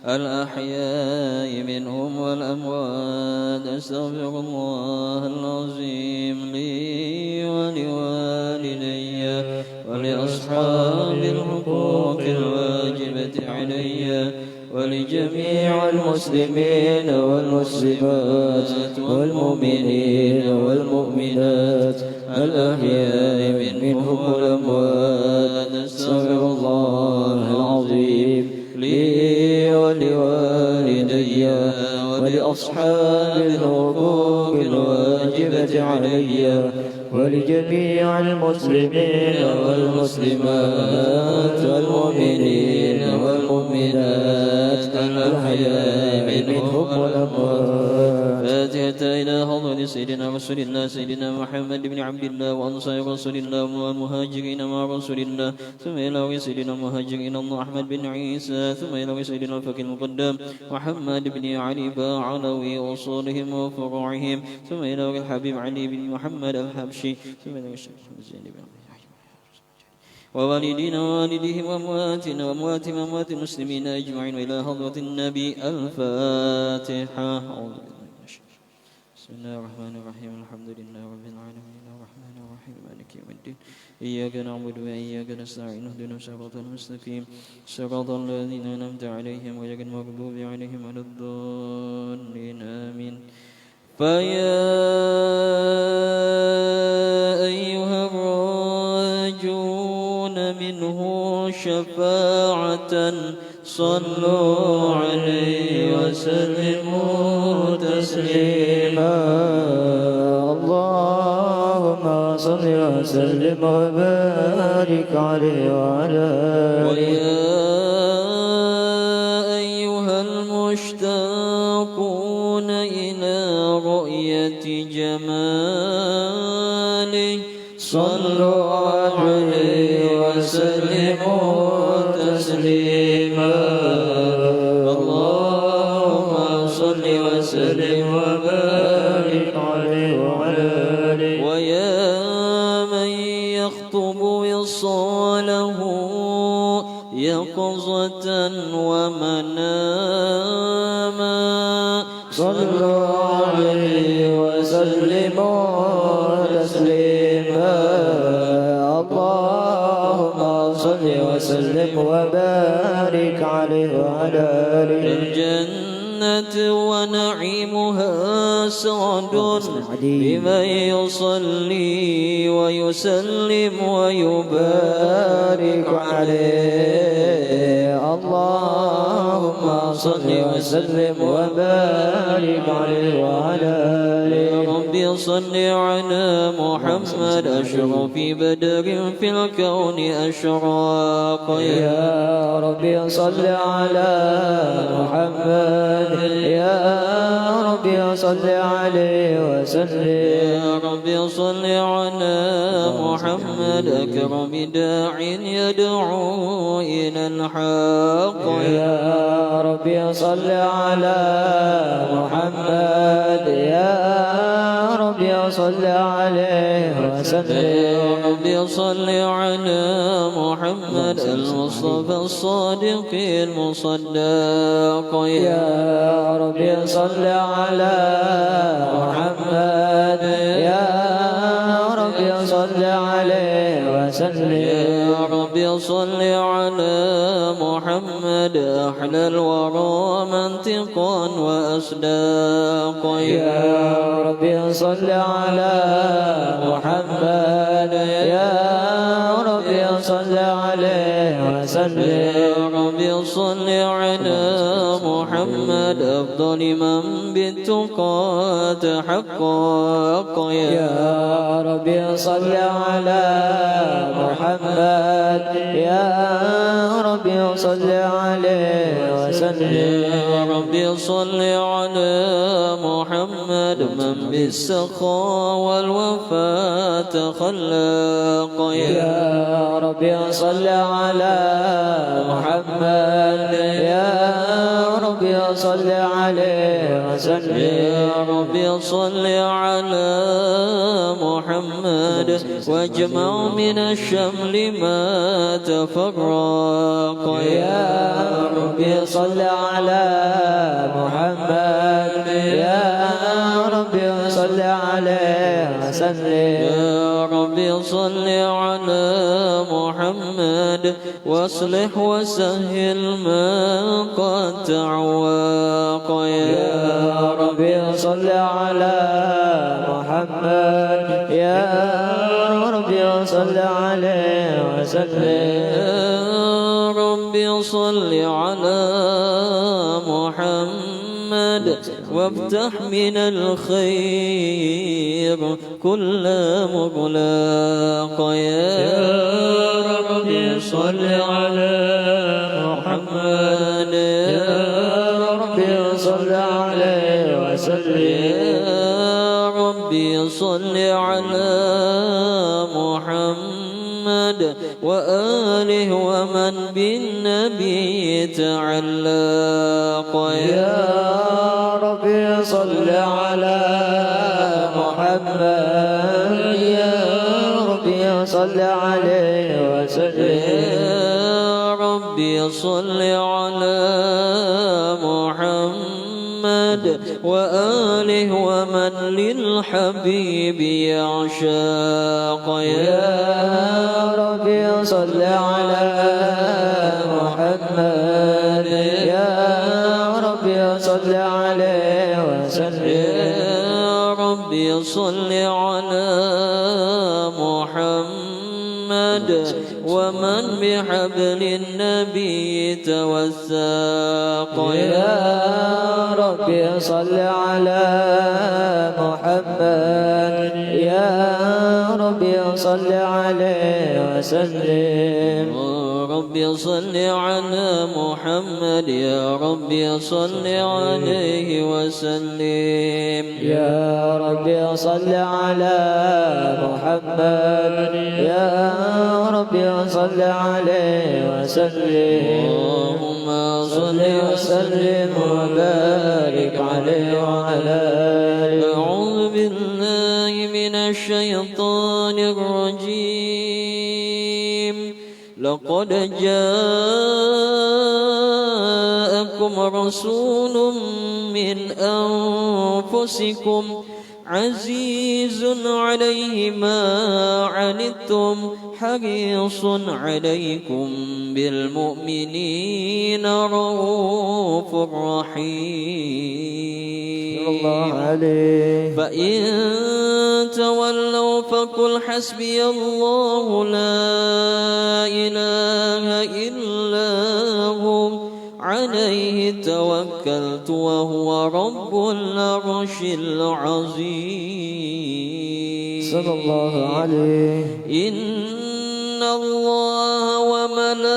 الأحياء منهم والأموات. أستغفر الله العظيم لي ولوالدي ولأصحاب الحقوق الواجبة علي ولجميع المسلمين والمسلمات والمؤمنين والمؤمنات الأحياء منهم والأموات. أستغفر الله العظيم لي ولوالدي ولأصحاب الحقوق الواجبة علي ولجميع المسلمين والمسلمات والمؤمنين والمؤمنات الأحياء منهم والأموات. فاتحة إلى حضرة سيدنا رسول الله سيدنا محمد بن عبد الله وأنصار رسول الله والمهاجرين مع رسول الله، ثم إلى سيدنا المهاجرين الله أحمد بن عيسى، ثم إلى سيدنا الفقيه المقدم محمد بن علي علوي وصولهم وفروعهم، ثم إلى الحبيب علي بن محمد الحبشي، ثم إلى الشيخ زين بن ووالدينا ووالديهم وأمواتنا وأمواتهم وأموات المسلمين أجمعين، وإلى حضرة النبي. الفاتحة. بسم الله الرحمن الرحيم. الحمد لله رب العالمين الرحمن الرحيم مالك يوم الدين. إياك نعبد وإياك نستعين اهدنا الصراط المستقيم صراط الذين أنعمت عليهم غير المغضوب عليهم ولا الضالين آمين. فيا أيها الراجون منه شفاعة صلوا عليه وسلموا تسليما. اللهم صل وسلم وبارك عليه وعلى آله. ويا أيها المشتاقون إلى رؤية جماله صلوا عليه وسلموا تسليما. اللهم صل وسلم وبارك عليه وعلى آله. ويا من يخطب وصاله يقظة ومناما صلوا عليه وسلموا تسليما. اللهم صل وسلم وبارك عليه وعلى آله. الجنة ونعيمها سعد بمن يصلي ويسلم ويبارك عليه. اللهم صل وسلم وبارك عليه وعلى آله. رب صل على محمد أشرف بدر في الكون أشراق. يا رب صل على محمد يا رب صل عليه وسلم. يا رب صل على محمد أكرم داع يدعو إلى الحق. يا رب صل على محمد يا رب صل عليه وسلم. يا رب صل على محمد المصطفى الصادق المصدق. يا رب صل على محمد يا رب صل عليه وسلم. يا رب صل على محمد أحلى الورى منطقا وأصداق. يا رب صل على محمد يا رب صل عليه وسلم. يا رب صل على محمد أفضل من بالتقى تحقق. يا رب صل على محمد يا رب صل عليه وسلم. يا رب صل على محمد من بالسخاء والوفاء تخلق. يا رب صل على محمد يا رب ربي صل عليه وسلم يا ربي صل على محمد واجمع من الشمل ما تفرق يا ربي صل على محمد يا ربي صل عليه وسلم يا ربي صل على محمد واصلح وسهل ما قد تعوق يا ربي صل على محمد يا ربي صل عليه وسلم يا ربي صل على محمد وافتح من الخير كل مغلاق يا ربي صل على محمد يا ربي صل عليه وسلم يا ربي صل على محمد وآله ومن بالنبي تعلق يا ربي صل على محمد يا ربي صل عليه وسلم يا ربي صل على محمد وآله ومن للحبيب يعشاق يا ربي صل على محمد يا ربي صل عليه وسلم يا ربي صل على محمد ومن بحبل النبي توثاق يا ربي صل على محمد يا ربي صل عليه وسلم ربي صل على محمد يا ربي صل عليه وسلم يا ربي صل على محمد يا ربي صل عليه وسلم اللهم صل وسلم وبارك عليه وعلى آله أعوذ بالله من الشيطان الرجيم لقد جاءكم رسول من أنفسكم عزيز عليه ما عنتم حريص عليكم بالمؤمنين رؤوف رحيم الله عليه فإن تولوا فقل حسبي الله لا إله إلا هو عليه توكلت وهو رب العرش العظيم صلى الله عليه إن الله وملائكته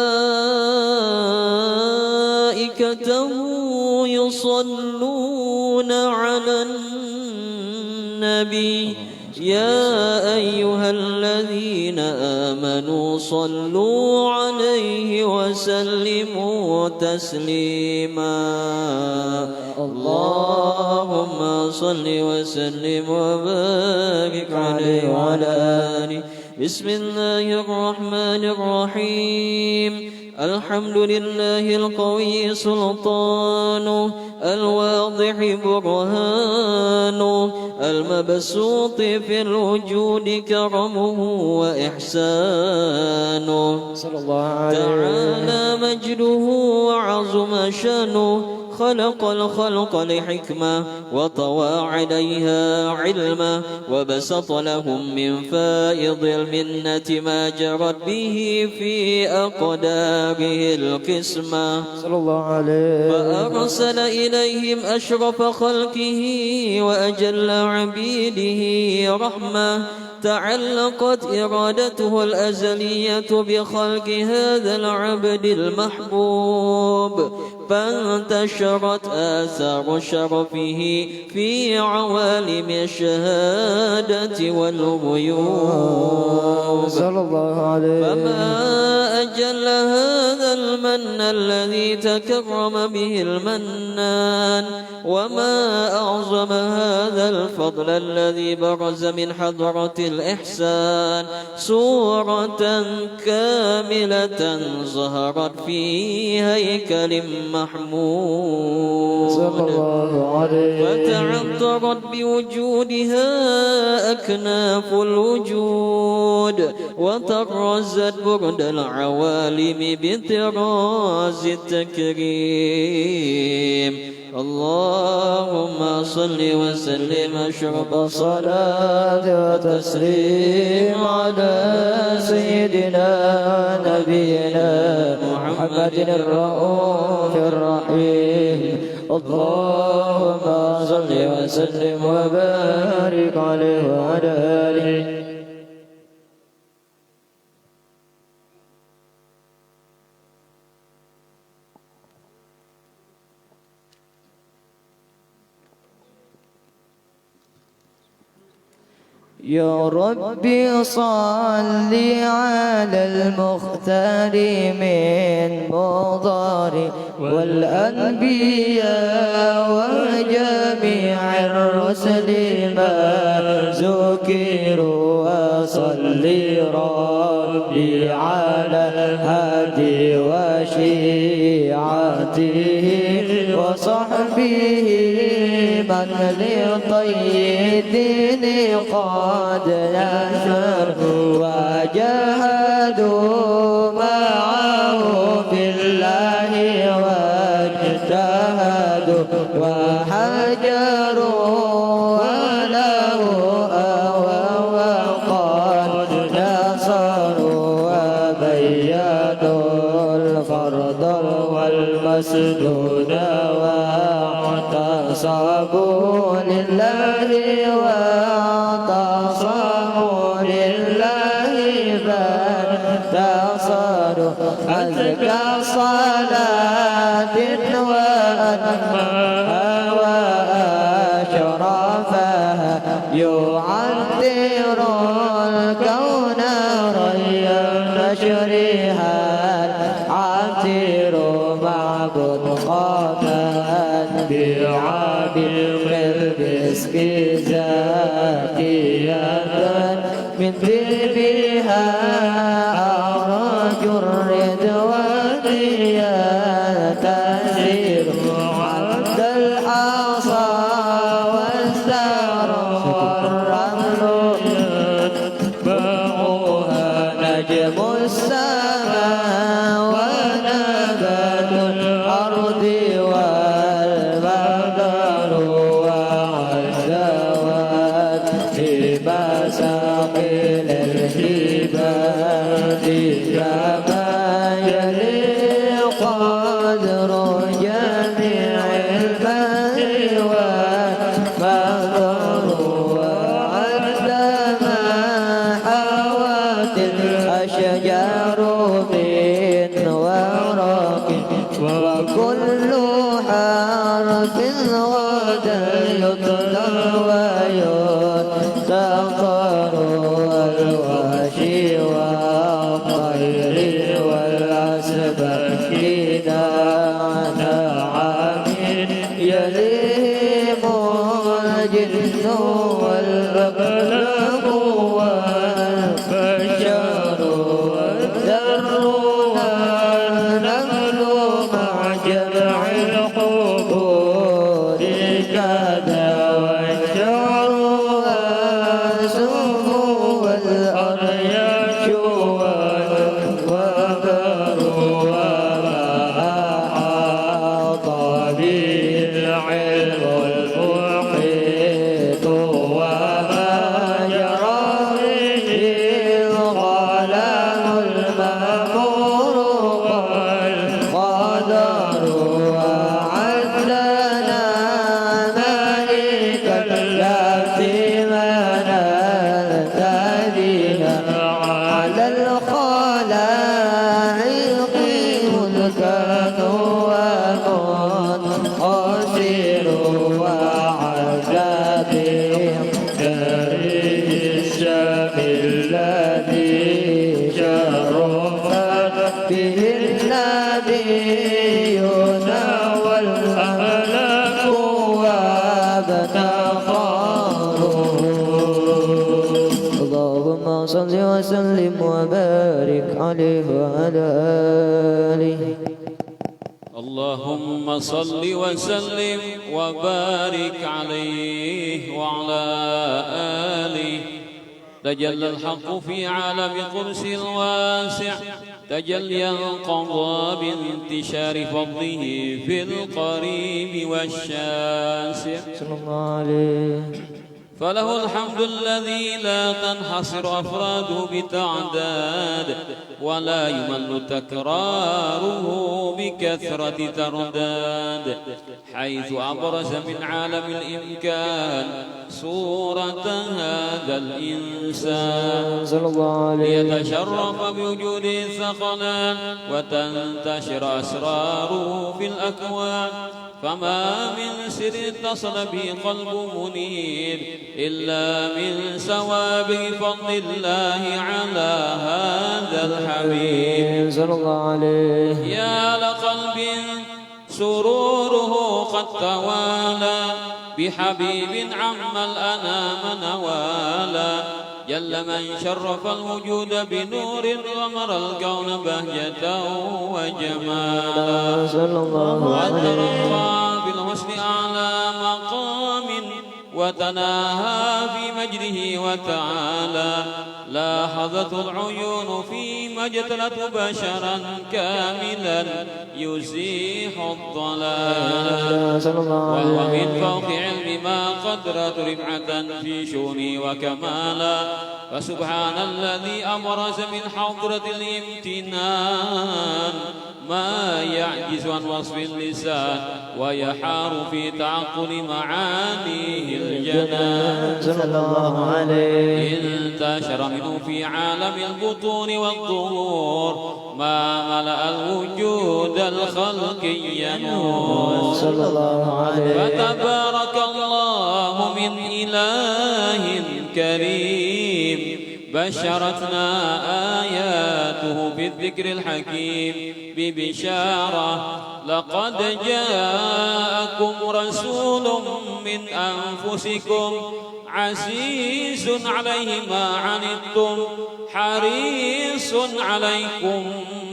يصلون على النبي يا أيها الذين آمنوا صلوا عليه وسلموا تسليما اللهم صل وسلم وبارك عليه وعلى آله بسم الله الرحمن الرحيم الحمد لله القوي سلطانه الواضح برهانه المبسوط في الوجود كرمه وإحسانه صلى الله عليه تعالى مجده وعظم شانه خلق الخلق لحكمة وطوى عليها علما وبسط لهم من فائض المنة ما جرت به في أقداره القسمة صلى الله عليه فأرسل إليهم أشرف خلقه وأجل عبيده رحمة تعلقت إرادته الأزلية بخلق هذا العبد المحبوب فانتشرت آثار شرفه في عوالم الشهادة والغيوب صلى الله عليه. فما أجل هذا المن الذي تكرم به المنان، وما أعظم هذا الفضل الذي برز من حضرة الإحسان صورة كاملة ظهرت في هيكل محمود صلى الله عليه. فتعطرت بوجودها أكناف الوجود، وطرزت برد العوالم بطراز التكريم. اللهم صل وسلم أشرف الصلاة وتسليم على سيدنا نبينا محمد الرؤوف الرحيم. اللهم صل وسلم وبارك عليه وعلى آله. يا ربي صل على المختار من مضار والأنبياء وجميع الرسل ما ذكروا، وصل ربي على هادي وشيعته وصحبه من لطيب قد نشروا وجاهدوا معه بالله واجتهدوا وحجروا وله أوى وقد نصروا وبينوا الفرض والمسدود واعتصموا لله واعتصموا لله فانتصروا. أزكى صلاة وأتمها وأشرفها يعطر الكون ريا نشرها عطر معبد قامت بعابر المسك زاكية من طيبها أرج الرضوان تسير عبد الحصى والزهر والرمل يتبعها نجم السماء ونبات الأرض والبدر والزوات في مساقل الجبال كما يليق قدر جميع الماء والمطر وعندما حوت الأشجار من ورق وكل حرف غدا يتلى ويتقر والواشي والطير والأسباب نعم يليم الجن والأقلام والبشر والذر والنمل مع جمع القبور كذا والشعر والسم والأرياش والوبر وما أحاط به العلم المحيط وما جرى به الغلام المأمور والقدر وعدنا ملك اللفظ من الذين على الخلائق ملكا خاسر وعذاب كريم الشام الذي شرفت به النبيون والأملاك وابتغاروا. اللهم صل وسلم وبارك عليه وعلى آله. اللهم صل وسلم وبارك عليه وعلى آله. تجلى الحق في عالم قدس الواسع تجليا قضى بانتشار فضله في القريب والشاسع. صلى الله عليه. فله الحمد الذي لا تنحصر أفراده بتعداد ولا يمل تكراره بكثرة ترداد، حيث أبرز من عالم الإمكان صورة هذا الإنسان صلى الله عليه. ليتشرف بوجود الثقلان وتنتشر أسراره في الأكوان. فما من سر اتصل به قلب منير إلا من سوابق فضل الله على هذا الحبيب صلى الله عليه. يا لقلب سروره قد توالى بحبيب عم الأنام نوالا. جل من شرف الوجود بنور ومر الكون بهجة وجمالا. صلى الله عليه. بالحسن أعلى مقام وتناهى في مجده وتعالى. لاحظته العيون فيما اجتلت بشرا كاملا يزيح الضلال، وهو من فوق علم ما قدرت رفعة في شؤنه وكمالا. فسبحان الذي أبرز من حضرة الامتنان ما يعجز عن وصف اللسان ويحار في تعقل معانيه الجنان. صلى الله عليه. انتشر منه في عالم البطون والظهور ما ملأ الوجود الخلقي نور. صلى الله عليه. فتبارك الله من إله كريم بشرتنا آياته بالذكر الحكيم ببشارة. لقد جاءكم رسول من أنفسكم عزيز عليه ما عنتم حريص عليكم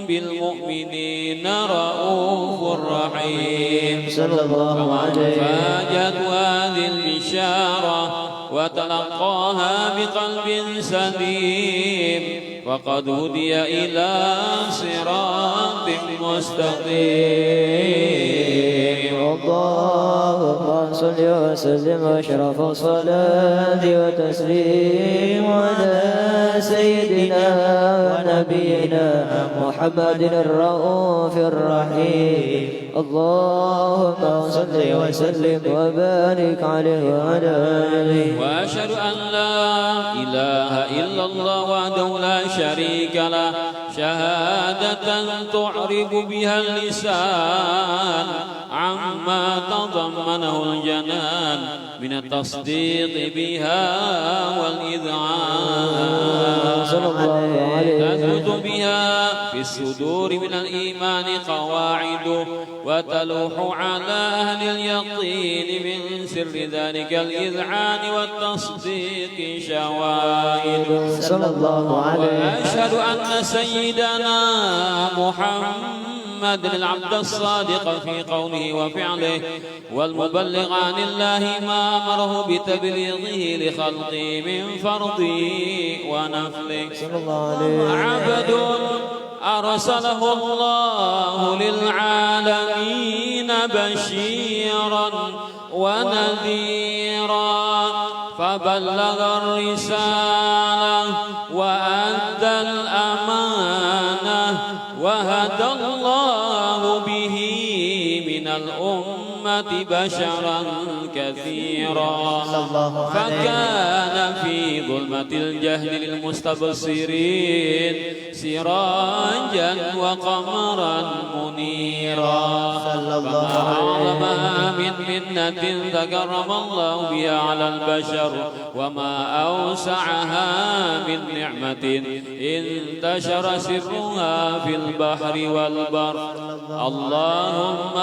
بالمؤمنين رؤوف رحيم. صلى الله عليه. فاجت هذه البشارة وتلقاها بقلب سليم فقد هدي إلى صراط مستقيم. اللهم صل وسلم واشرف الصلاة وتسليم على سيدنا ونبينا محمد الرؤوف الرحيم. اللهم صل وسلم وبارك عليه وعلى آله. وأشهد أن لا إله إلا الله وحده لا شريك له شهادة تعرب بها اللسان عما تضمنه الجنان من التصديق بها والإذعان. تثبت بها في الصدور من الإيمان قواعد وتلوح على أهل اليقين من سر ذلك الإذعان والتصديق شواهد. صلى الله عليه. وأشهد أن سيدنا محمد العبد الصادق في قوله وفعله والمبلغ عن الله ما أمره بتبليغه لخلقه من فرضه ونفله. عبد أرسله الله للعالمين بشيرا ونذيرا فبلغ الرسالة وأدى الأمانة وهدى الله به من الأمة الأمة بشرا كثيرا فكان في ظلمة الجهل للمستبصرين سراجا وقمرا منيرا فما أعظم من منة تكرم الله بها على البشر وما أوسعها من نعمة انتشر سرها في البحر والبر. اللهم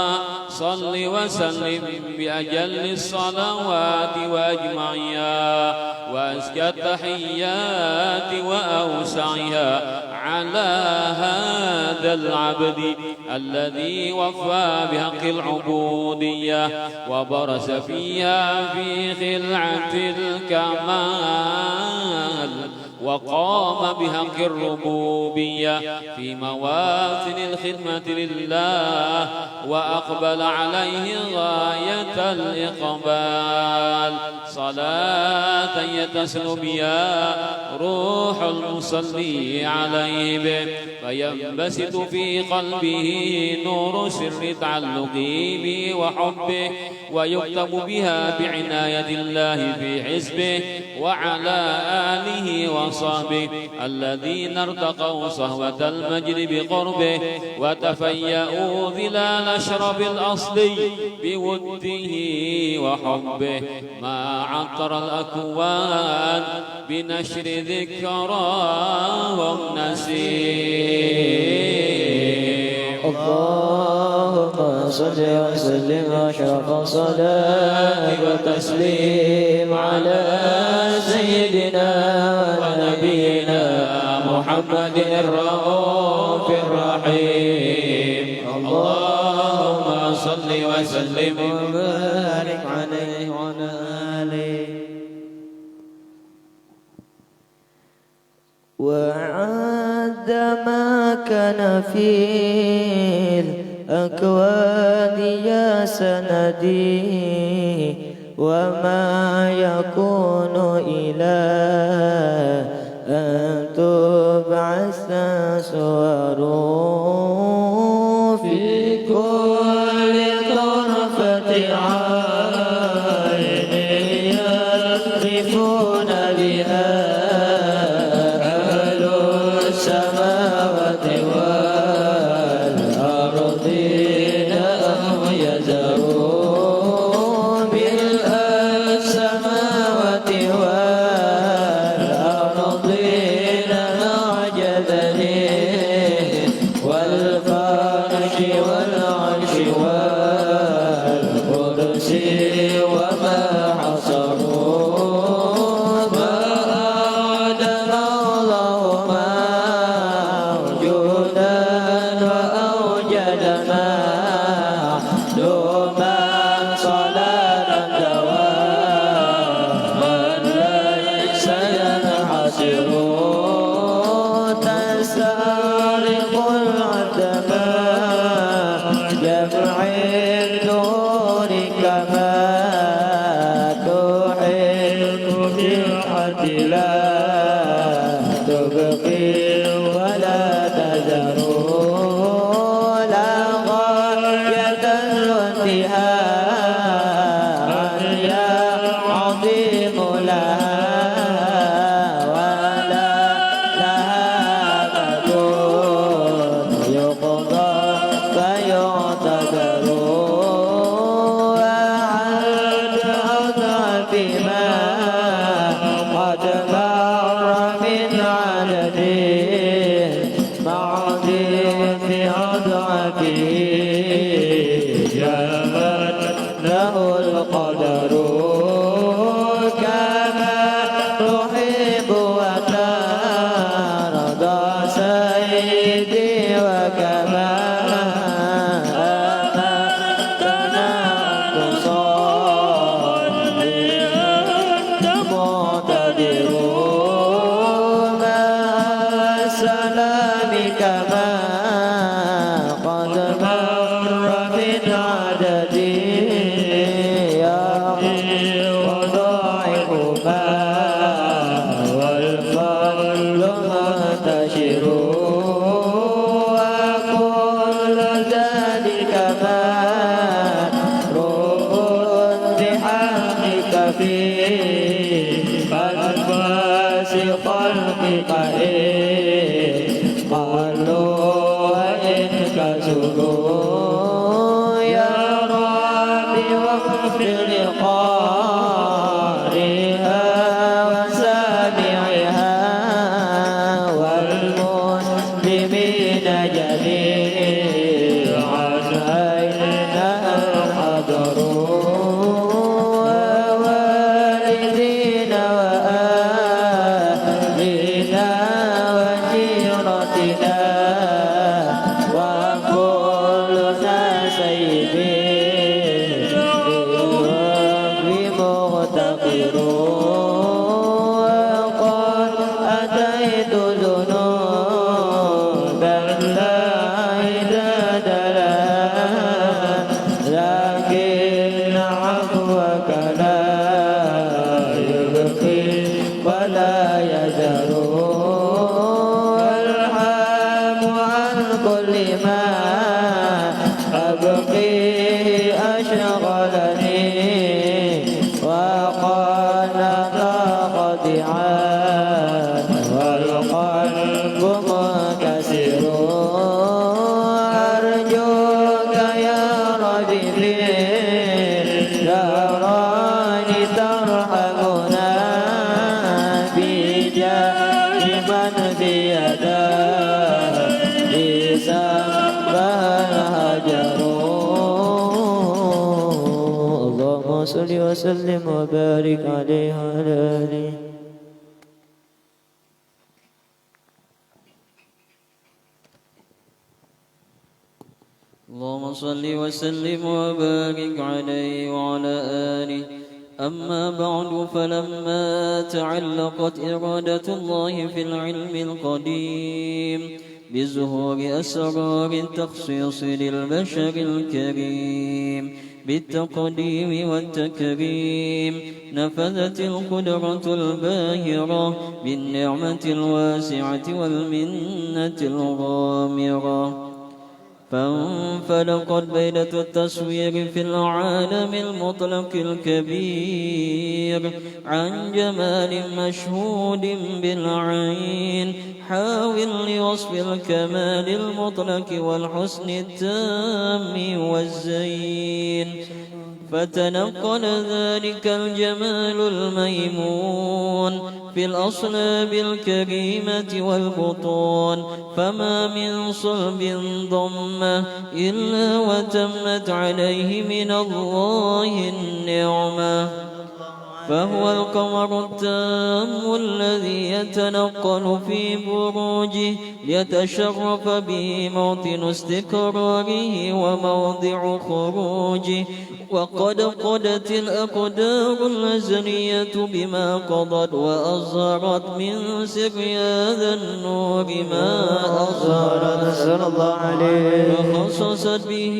صل وسلم بأجل الصلوات وأجمعها وأزكى التحيات وأوسعها على هذا العبد الذي وفى بحق العبودية وبرز فيها في خلعة الكمال وقام بحق الربوبية في مواسم الخدمة لله وأقبل عليه غاية الإقبال صلاة يتصل بها روح المصلي عليه به فينبسط في قلبه نور سر تعلقه به وحبه ويكتب بها بعناية الله في حزبه وعلى آله وصحبه الذين ارتقوا صهوة المجد بقربه وتفيأوا ظلال شرب الأصل بوده وحبه ما عطر الأكوان بنشر ذكراهم نسيم. اللهم صل وسلم أشرف صلاة وتسليم على سيدنا ونبينا محمد الرؤوف الرحيم. اللهم صل وسلم وبارك عليه وعلى آله وعد ما كان في الأكوان يا سندي وما يكون إلى أن تبعث صور في كل طرفة عين يقذفون بها أهل السماوات والأرضين أم يزرون بالسماوات والأرضين معجزني والفرش والعرش والكرسي وما حصروا ما أعدم الله موجودا وأوجد معلوما صلاة دواما ليس ينحصر تستغرق العتماء جمع النور كما تحب بالحد لا تبقي ولا تذر لا غاية وانتهاء يا عظيم لها ولا لها مدون يقضى فيعتبر وعد أضعف ما قد مر من عدد معدن في أضعفه جاءت له القدر كما تحب وترضى سيدي وكما أمرتنا تصلي أنت معتبر مع السلام كما قد مر من عدد يا لقارئها وسامعها والمسلمين جميعا أينما حضروا ووالدين وأهلنا وجيرتنا وكلنا سيدي بالوقف مغتفر وقد أتيت ذنوبا لا عداد لها لكن عفوك لا يبقي ولا يذر الحام عن كل ما أبقي أشغلني وقال قاطعا والقلب منكسر أرجوك يا ربي في دارين ترحمنا بجاه من بيده الهجر اللهم صل وسلم وبارك عليه وعلى آله. اللهم صل وسلم وبارك عليه وعلى آله. أما بعد، فلما تعلقت إرادة الله في العلم القديم بظهور أسرار التخصيص للبشر الكريم بالتقديم والتكريم، نفذت القدرة الباهرة بالنعمة الواسعة والمنة الغامرة، فانفلقت بيدة التصوير في العالم المطلق الكبير عن جمال مشهود بالعين حاول لوصف الكمال المطلق والحسن التام والزين، فتنقل ذلك الجمال الميمون في الأصلاب الكريمة والبطون، فما من صلب ضمة إلا وتمت عليه من الله النعمة، فهو القمر التام الذي يتنقل في بروجه ليتشرف به موطن استقراره وموضع خروجه، وقد قضت الأقدار الأزلية بما قضت وأظهرت من سر هذا النور ما أظهرت صلى الله عليه وخصصت به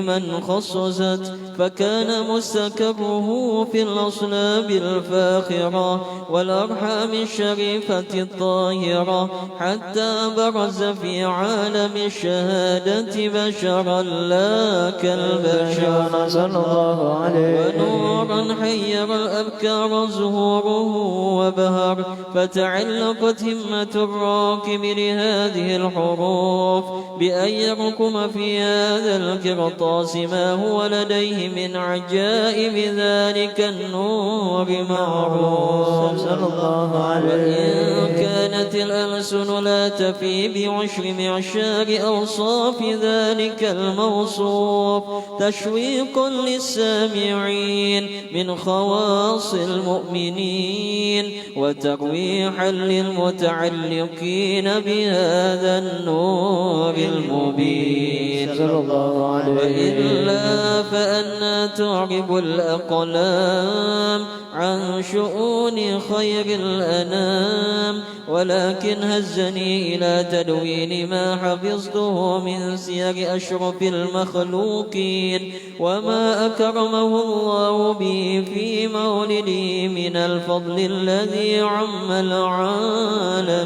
من خصصت، فكان مستكبره في الأصلاب الفاخرة والأرحام الشريفة الطاهرة، حتى برز في عالم الشهادة بشرا لا كالبشر صلى الله عليه ونورا حير الأبكار ظهوره وبهر، فتعلقت همة الراكب لهذه الحروف بأن يركم في هذا القرطاس ما هو لديه من عجائب ذلك النور معروف صلى الله عليه. وإن كانت الألسن لا تفي بعشر معشار أوصاف ذلك الموصوف تشويقا للسامعين من خواص المؤمنين وترويحا للمتعلقين بهذا النور المبين، صلى الله عليه. وإلا فأنا تعرب الأقلام عن شؤون خير الأنام، ولكن هزني إلى تدوين ما حفظته من سير أشرف المخلوقين وما أكرمه الله به في مولده من الفضل الذي عم العالمين،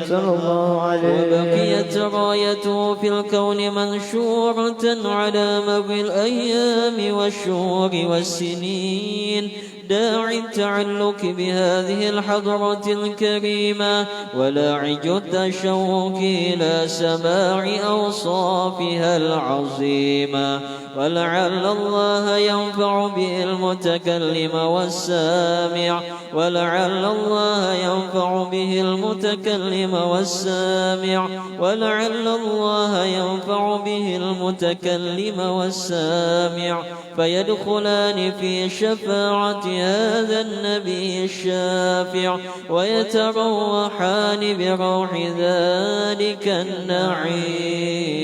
صلى الله عليه. وبقيت رايته في الكون منشورة على مر الأيام والشهور والسنين، داعي التعلق بهذه الحضرة الكريمة ولاعج التشوق إلى سماع أوصافها العظيمة، ولعل الله ينفع به المتكلم والسامع ولعل الله ينفع به المتكلم والسامع ولعل الله ينفع به المتكلم والسامع فيدخلان في شفاعة هذا النبي الشافع ويتروحان بروح ذلك النعيم.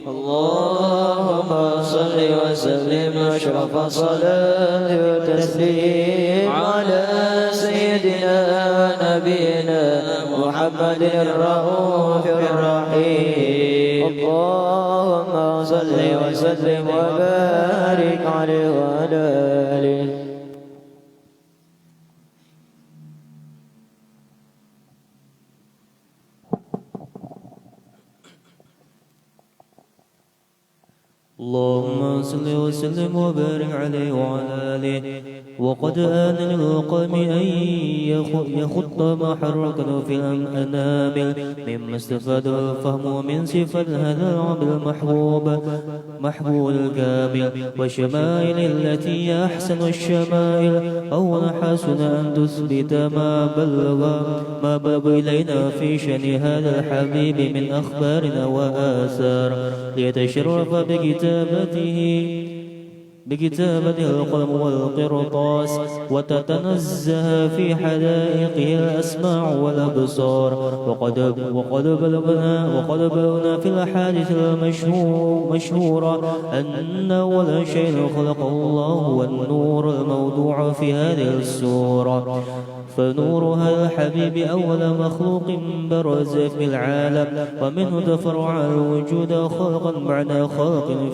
اللهم صل وسلم أشرف الصلاة والتسليم على سيدنا ونبينا محمد الرؤوف الرحيم. اللهم صل وسلم وبارك عليه وعلى آله. اللهم صل وسلم وبارك عليه وعلى آله. وقد آن للقوم أن يخط محركا في الأنامل مما استفاد الفهم من صفة هذا العبد محبوب الكامل والشمائل التي هي أحسن الشمائل. أو حسن أن تثبت ما بلغ إلينا في شأن هذا الحبيب من أخبارنا وآثار ليتشرف بكتابته القلم والقرطاس وتتنزه في حدائقه الأسماع والأبصار. وقد بلغنا في الأحاديث المشهورة أن أول شيء خلقه الله هو النور الموضوع في هذه السورة. فنور هذا الحبيب أول مخلوق برز في العالم ومنه تفرع الوجود خلقا بعد خلق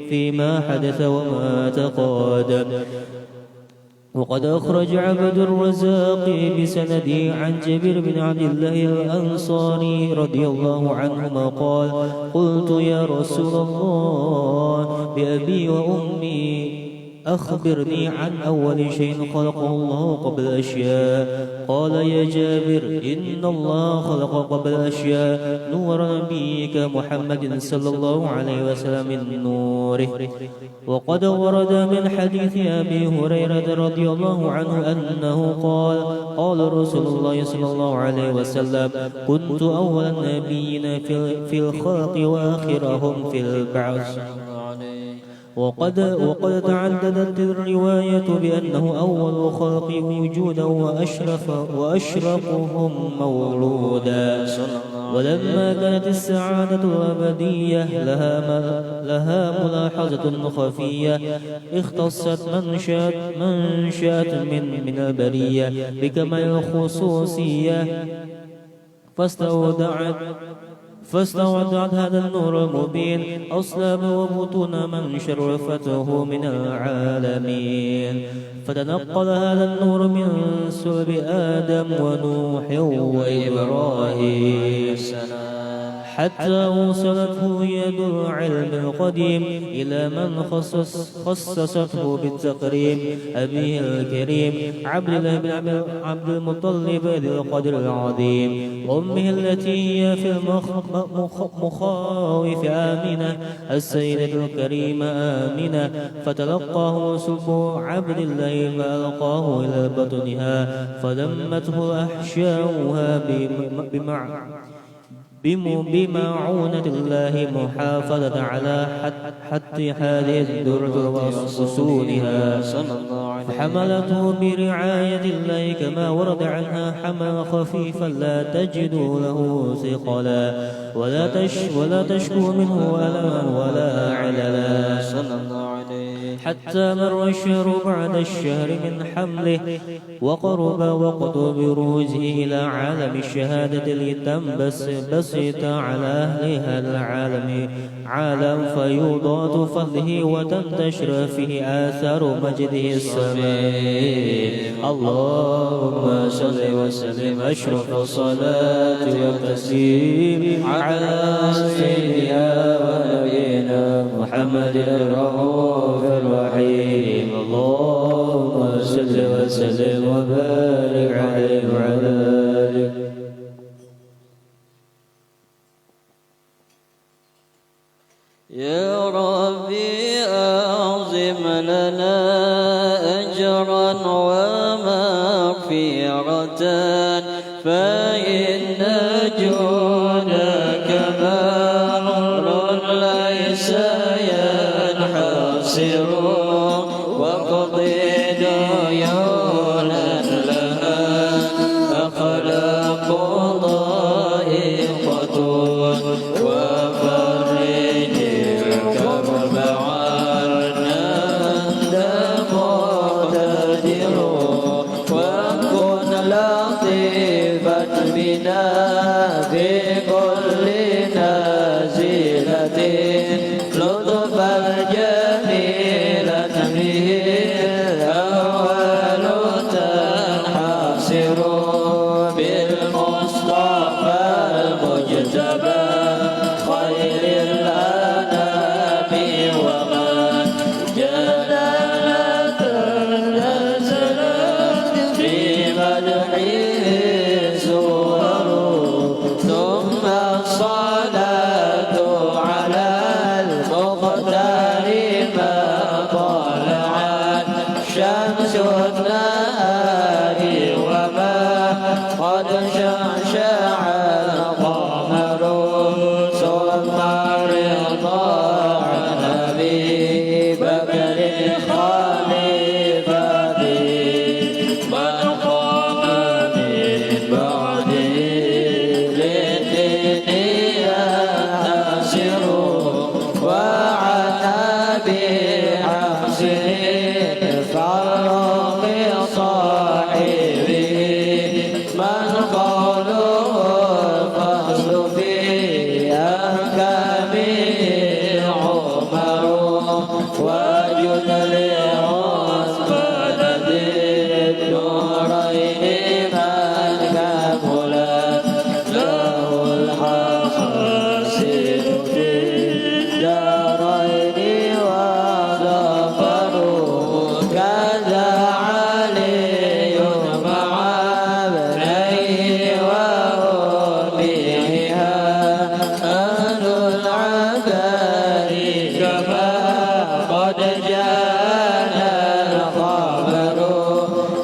فيما حدث وما تقادم. وقد أخرج عبد الرزاق بسنده عن جابر بن عبد الله الأنصاري رضي الله عنهما قال: قلت يا رسول الله بأبي وأمي أخبرني عن أول شيء خلقه الله قبل الأشياء. قال: يا جابر إن الله خلق قبل الأشياء نور نبيك محمد صلى الله عليه وسلم من نوره. وقد ورد من حديث أبي هريرة رضي الله عنه أنه قال: قال رسول الله صلى الله عليه وسلم: كنت أول النبيين في الخلق وآخرهم في البعث. وقد تعددت الرواية بأنه أول خلق وجودا وأشرفهم مولودا. ولما كانت السعادة الأبدية لها ملاحظة خفية اختصت من شاءت من البرية بكمال الخصوصية فاستودعت هذا النور المبين أصلاب وبطون من شرفته من العالمين. فتنقل هذا النور من صلب آدم ونوح وإبراهيم حتى وصلته يد العلم القديم إلى من خصصته بالتقريم أبيه الكريم عبد الله بن عبد المطلب ذي القدر العظيم. أمه التي هي في المخاوف آمنة السيدة الكريمة آمنة. فتلقاه سبو عبد الله فألقاه إلى بطنها فلمته أحشاؤها بمعونة الله محافظة على حتى هذه الدرة وصولها. فحملته برعاية الله كما ورد عنها حملا خفيفا لا تجد له ثقلا ولا تشكو منه ألما ولا عللا. حتى مر الشهر بعد الشهر من حمله وقرب وقت بروزه إلى عالم الشهادة لتنبسط على أهل هذا العالم عالم فيوضات فضله وتنتشر فيه آثار مجده السماء. اللهم صل وسلم أشرف الصلاة والتسليم على سيدنا ونبينا محمد الرؤوف الرحيم. اللهم صل وسلم وبارك عليه وعلى آله. يا ربي عظم لنا أجرا ومغفرة فإن جودك بحر ليس ينحصر واقض ديونا لها أخلاق ضائقة وفرج الكرب عنا أنت مقتدر وكن لطيفا بنا في كل نازلة لطفا جميلا به الأول تنحصر بالمصطفى المجتبى خير الأنام ومن جلالة نزلت في مدحه سور ثم الصلاة على المختار ما طلعت شمس النهار وما قد شعشع القمر ثم رضا عن أبي بكر خليفته من قام من بعده للدين ينتصر وعن أبي حفص فاروق صاحبه من قوله الفصل في أحكامه عمر وجد لعثمان ذي النورين من كملت له الحصائل في الدارين وظفروا كذا علي مع ابنيه وأمها أهل العبار كما قد جاءنا الخبر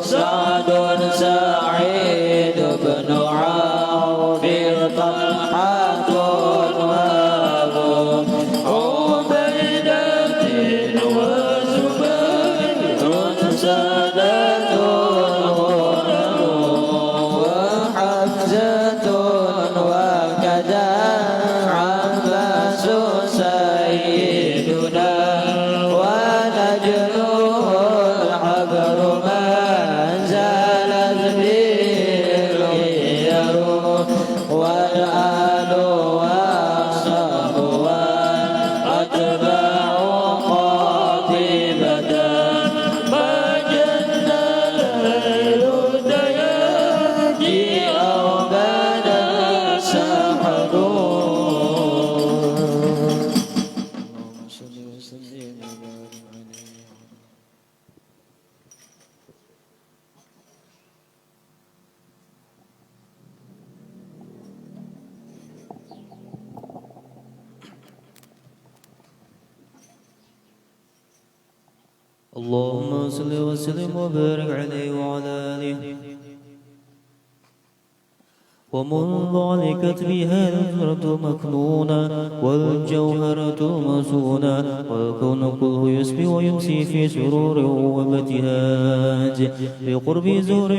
سعد سعيد بن عوف طلحة وأبو عبيدة وزبير سادة الغرر وحمزة وكذا عباس سيدنا ونجله الحبر ما زالت به الغير والآل والصحب والأتباع قاطبة ما جن الليل دياجي أو بدا سحر اللهم صل وسلم وبارك عليه. اللهم صل وسلم وبارك عليه وعلى آله. ومنذ علقت بهذا الذرة مكنونا والجوهرة مسونا والكون كله يسبي ويمسي في سرور وابتهاج بقرب زور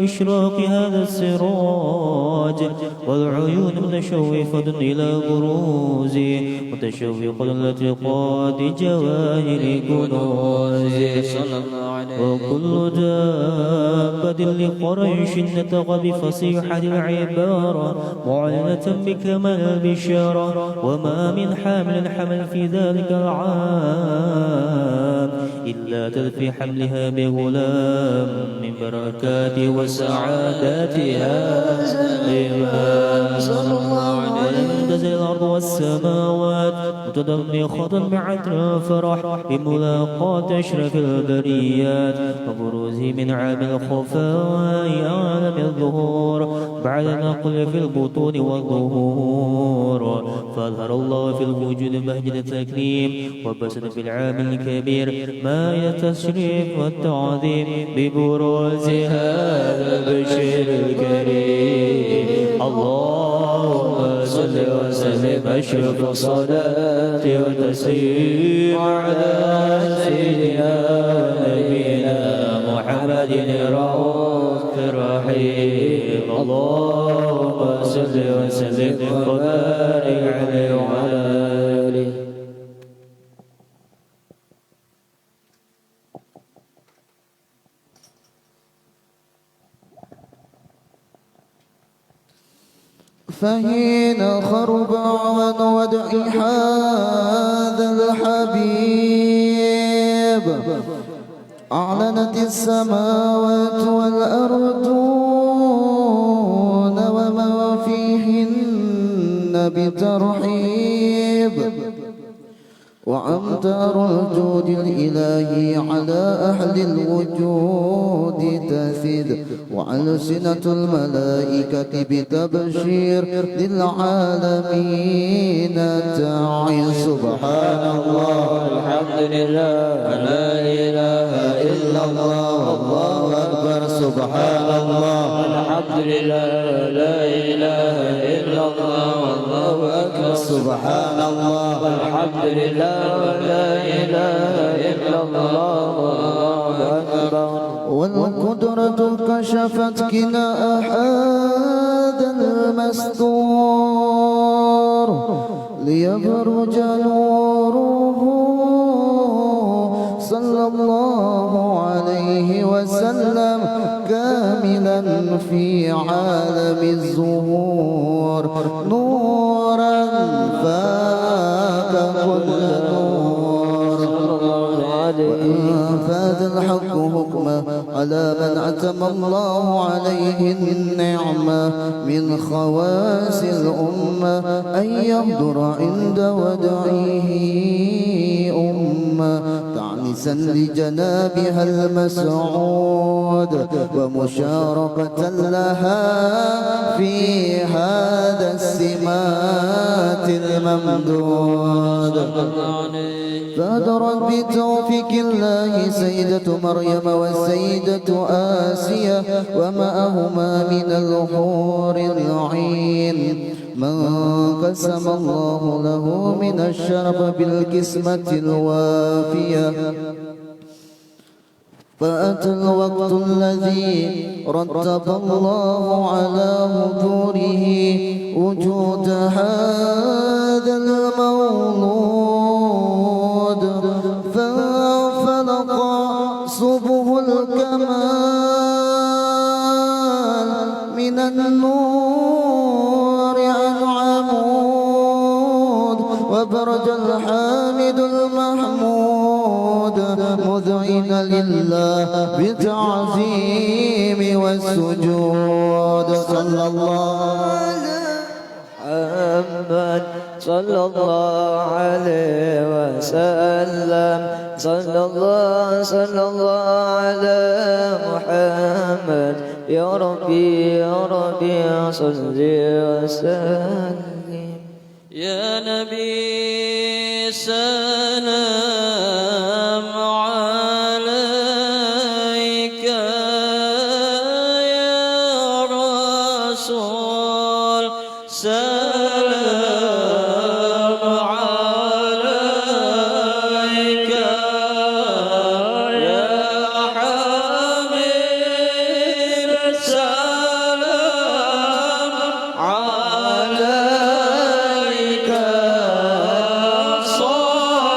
إشراق هذا السراج والعيون متشوفة إلى بروز متشوقة لالتقاط جواهر كنوز وكل دابة لقريش نطق بفصيحة العبارة معلنة بكمال البشارة وما من حامل حمل في ذلك العام إلا تلفي حملها بغلام من بركات وسعاداتها ولم تزل الأرض والسماوات متدمخة بعدل الفرح بملاقاة أشرف البريات وبروزه من عام الخفاء عالم الظهور بعد نقل في البطون والظهور فأظهر الله في الوجود مهجد التكريم وبسط في العام الكبير ما التشريف والتعظيم ببروز هذا البشير الكريم. اللهم صل وسلم أشرف الصلاة والتسليم على سيدنا نبينا محمد الرؤوف الرحيم. اللهم صل وسلم وبارك عليه وعلى آله. فحين خرب عن ودع هذا الحبيب أعلنت السماوات والأرضون وما فيهن بترحيب وأمطار الجود الإلهي على أهل الوجود تثيد وألسنة الملائكة بتبشير للعالمين تعي. سبحان الله الحمد لله لا إله إلا الله والله أكبر. سبحان الله الحمد لله لا إله إلا الله والله أكبر. سبحان الله الحمد لله لا إله إلا الله والله أكبر. والقدرة كشفت كناء هذا المستور ليبرج نوره صلى الله عليه وسلم كاملا في عالم الظهور نورا فاق كل نور وأنفذ الحق حكمه على من أتم الله عليه النعمة من خواص الأمة أن يحضر عند ودعه أمة تعنسا لجنابها المسعود ومشاركة لها في هذا السمات الممدود. فأدرت بتوفيق الله سيدة مريم والسيدة آسيا ومعهما من الحور العين من قسم الله له من الشرف بالقسمة الوافية. فأتى الوقت الذي رتب الله على حضوره وجود هذا المولود فانفلق صبح الكمال من النور عن عمود وبرج الحامد المحمود مذعنا لله بالتعظيم والسجود. صلى الله محمد صلى الله عليه وسلم صلى الله على محمد يا ربي صل وسلم. يا نبي سلام عليك يا رسول سلام عليك يا حبيب سلام عليك صلى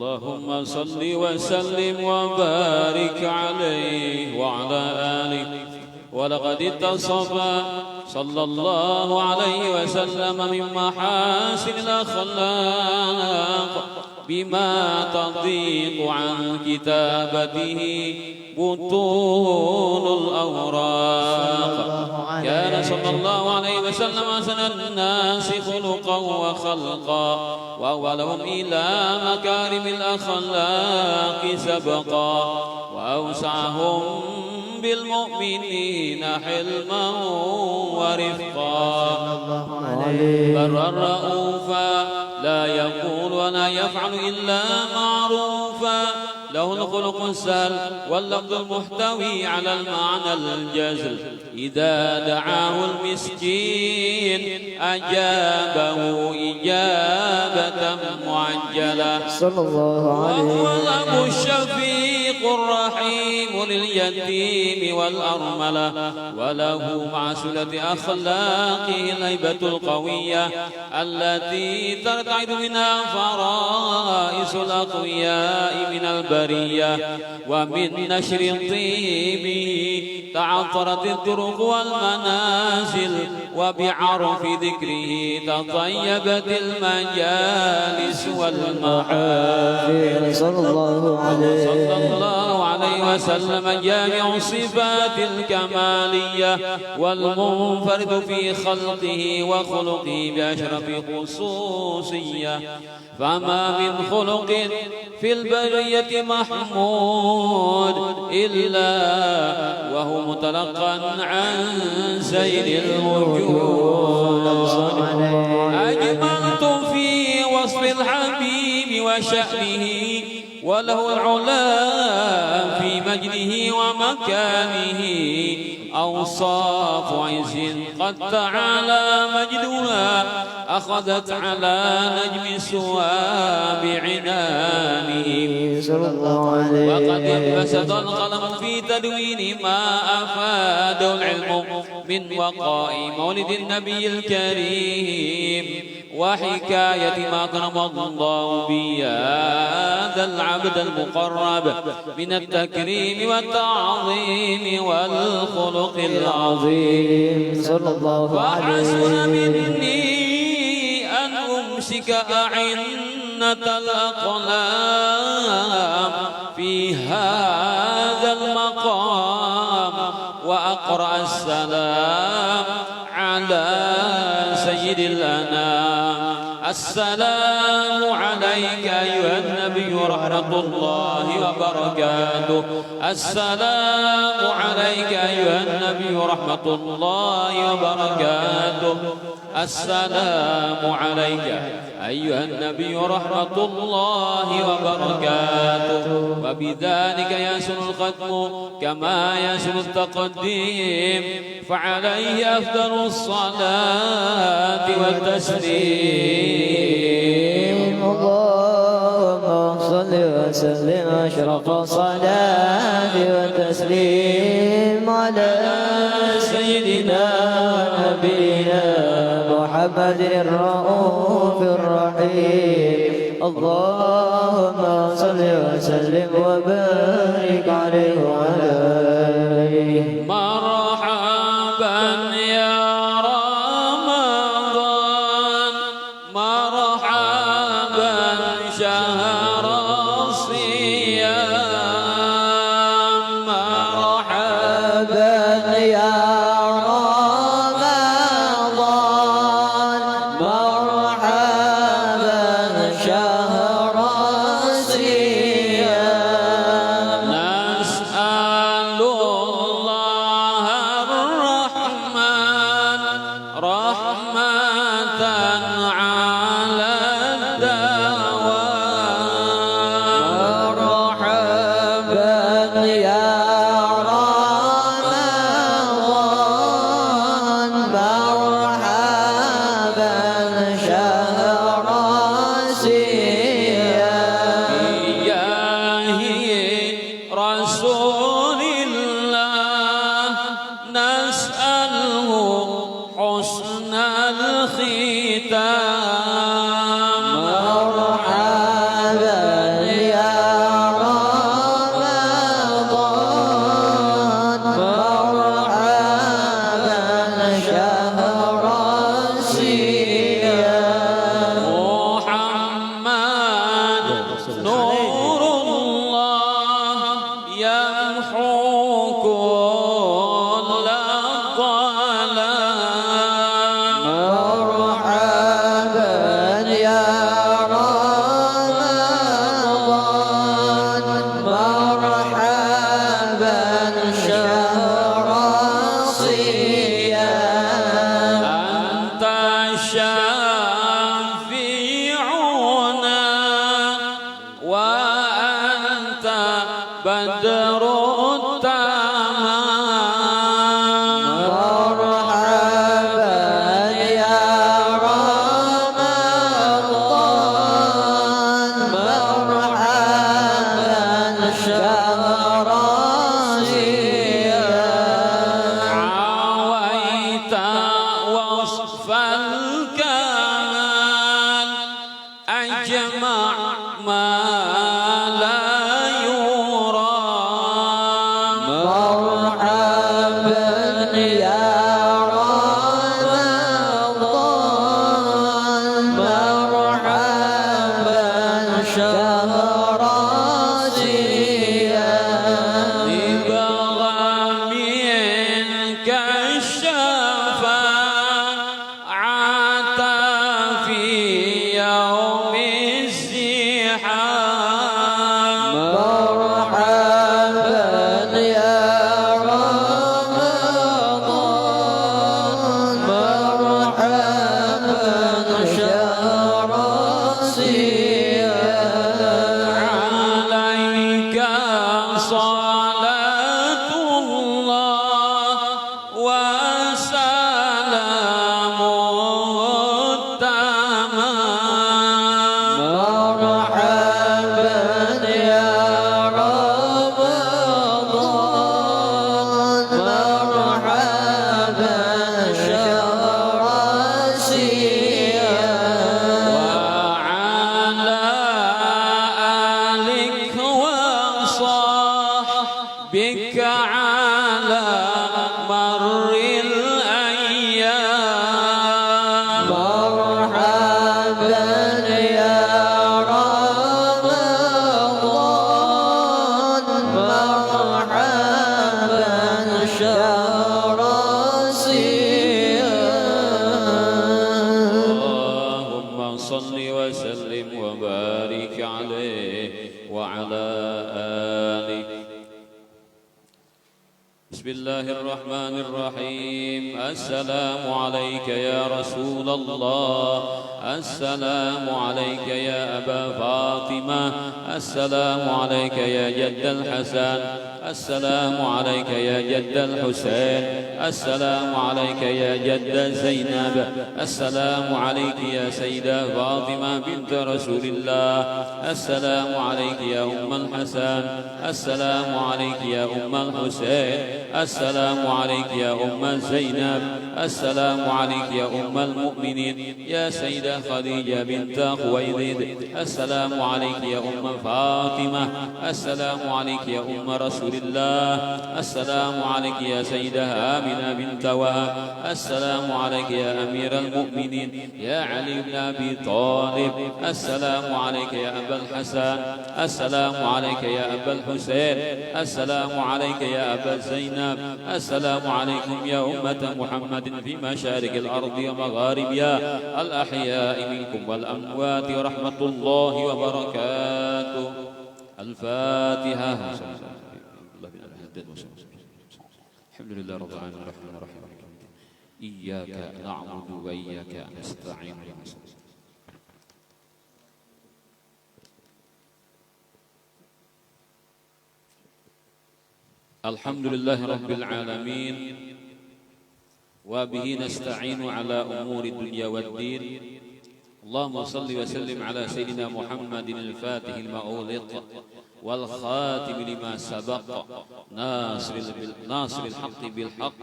اللهم صل وسلم وبارك عليه وعلى آله. ولقد اتصف صلى الله عليه وسلم من محاسن الأخلاق بما تضيق عن كتابته بطون الأوراق. كان صلى الله عليه وسلم أحسن الناس خلقا وخلقا وأولهم إلى مكارم الأخلاق سبقا وأوسعهم بالمؤمنين حلما ورفقا. برا رؤوفا لا يقول ولا يفعل إلا معروفا. له الخلق السهل واللفظ المحتوي على المعنى الجزل. إذا دعاه المسكين أجابه إجابة معجلة. صلى الله عليه وسلم. وهو الأب الشفيق الرحيم لليتيم والأرملة. وله مع سلة أخلاقه الهيبة القوية التي ترتعد منها فرائس الأقوياء من البرية. ومن نشر طيبه تعطرت الطرق والمنازل. وبعرف ذكره تطيبت المجالس والمحافل. صلى الله عليه وسلم جامع الصفات الكمالية والمنفرد في خلقه وخلقه بأشرف خصوصية. فما من خلق في البرية محمود إلا وهو متلقى عن سيد الوجود. أجملت في وصف الحبيب وشأنه وله العلا في مجده ومكانه. أوصاف عز قد تعالى مجدها أخذت على نجم السواب عنانه. وقد انبسط القلم في تدوين ما أفاده العلم من وقاء مولد النبي الكريم وحكاية ما كرم الله به هذا العبد المقرب من التكريم والتعظيم والخلق العظيم. صلى الله عليه وسلم. وحسن مني أن أمسك أعنة الأقلام في هذا المقام وأقرأ السلام على سيد الأنام. السلام عليك أيها النبي ورحمة الله وبركاته. السلام عليك أيها النبي ورحمة الله وبركاته. السلام عليك أيها النبي ورحمة الله وبركاته. وبذلك يسن الختم كما يسن التقديم فعليه أفضل الصلاة والتسليم. اللهم صل وسلم أشرف الصلاة والتسليم على سيدنا نبينا محمد الرؤوف الرحيم. اللهم صل وسلم وبارك عليه وعلى آله. مرحبا يا رمضان مرحبا شهر الصيام. مرحبا يا الختام. مرحبا Bismillahirrahmanirrahim. Assalamualaikum ya Rasulullah. Assalamualaikum ya Aba Fatimah. Assalamualaikum ya Jaddal Hasan. Assalamualaikum ya Jaddal Husain. Assalamualaikum ya Jaddal Zainab. Assalamualaikum ya Sayyidah Fatimah bint Rasulillah. Assalamualaikum ya Ummul Hasan. Assalamualaikum ya Ummul Husain. Assalamualaikum ya Ummul Zainab. Assalamualaikum ya Ummul Mukminin ya Sayyidah Khadijah bint Khuwailid. Assalamualaikum ya Ummul Fatimah. Assalamualaikum ya Ummul Rasulillah. Assalamualaikum ya Sayyidah Aminah bint Wahab. Assalamualaikum ya Amirul Mukminin ya Ali bin Abi Thalib. Assalamualaikum ya Abul Hasan. Assalamualaikum ya Abul Husain. Assalamualaikum ya Abul Zainab. Assalamualaikum ya ummat Muhammadin fi masyariqil ardi wa magharibiha al-ahya'i minkum wal amwati wa rahmatullahi wa barakatuh. Al-Fatihah. Alhamdulillah rabbil alamin arrahmanir rahim. Iyyaka na'budu wa iyyaka nasta'in. Alhamdulillahi rabbil alamin wa bihi nasta'inu ala umuri dunya waddin. Allahumma salli wa sallim ala sayyidina Muhammadin al-fatihil ma'uliq wal khatim lima sabaq nasiril haqqi bil haqq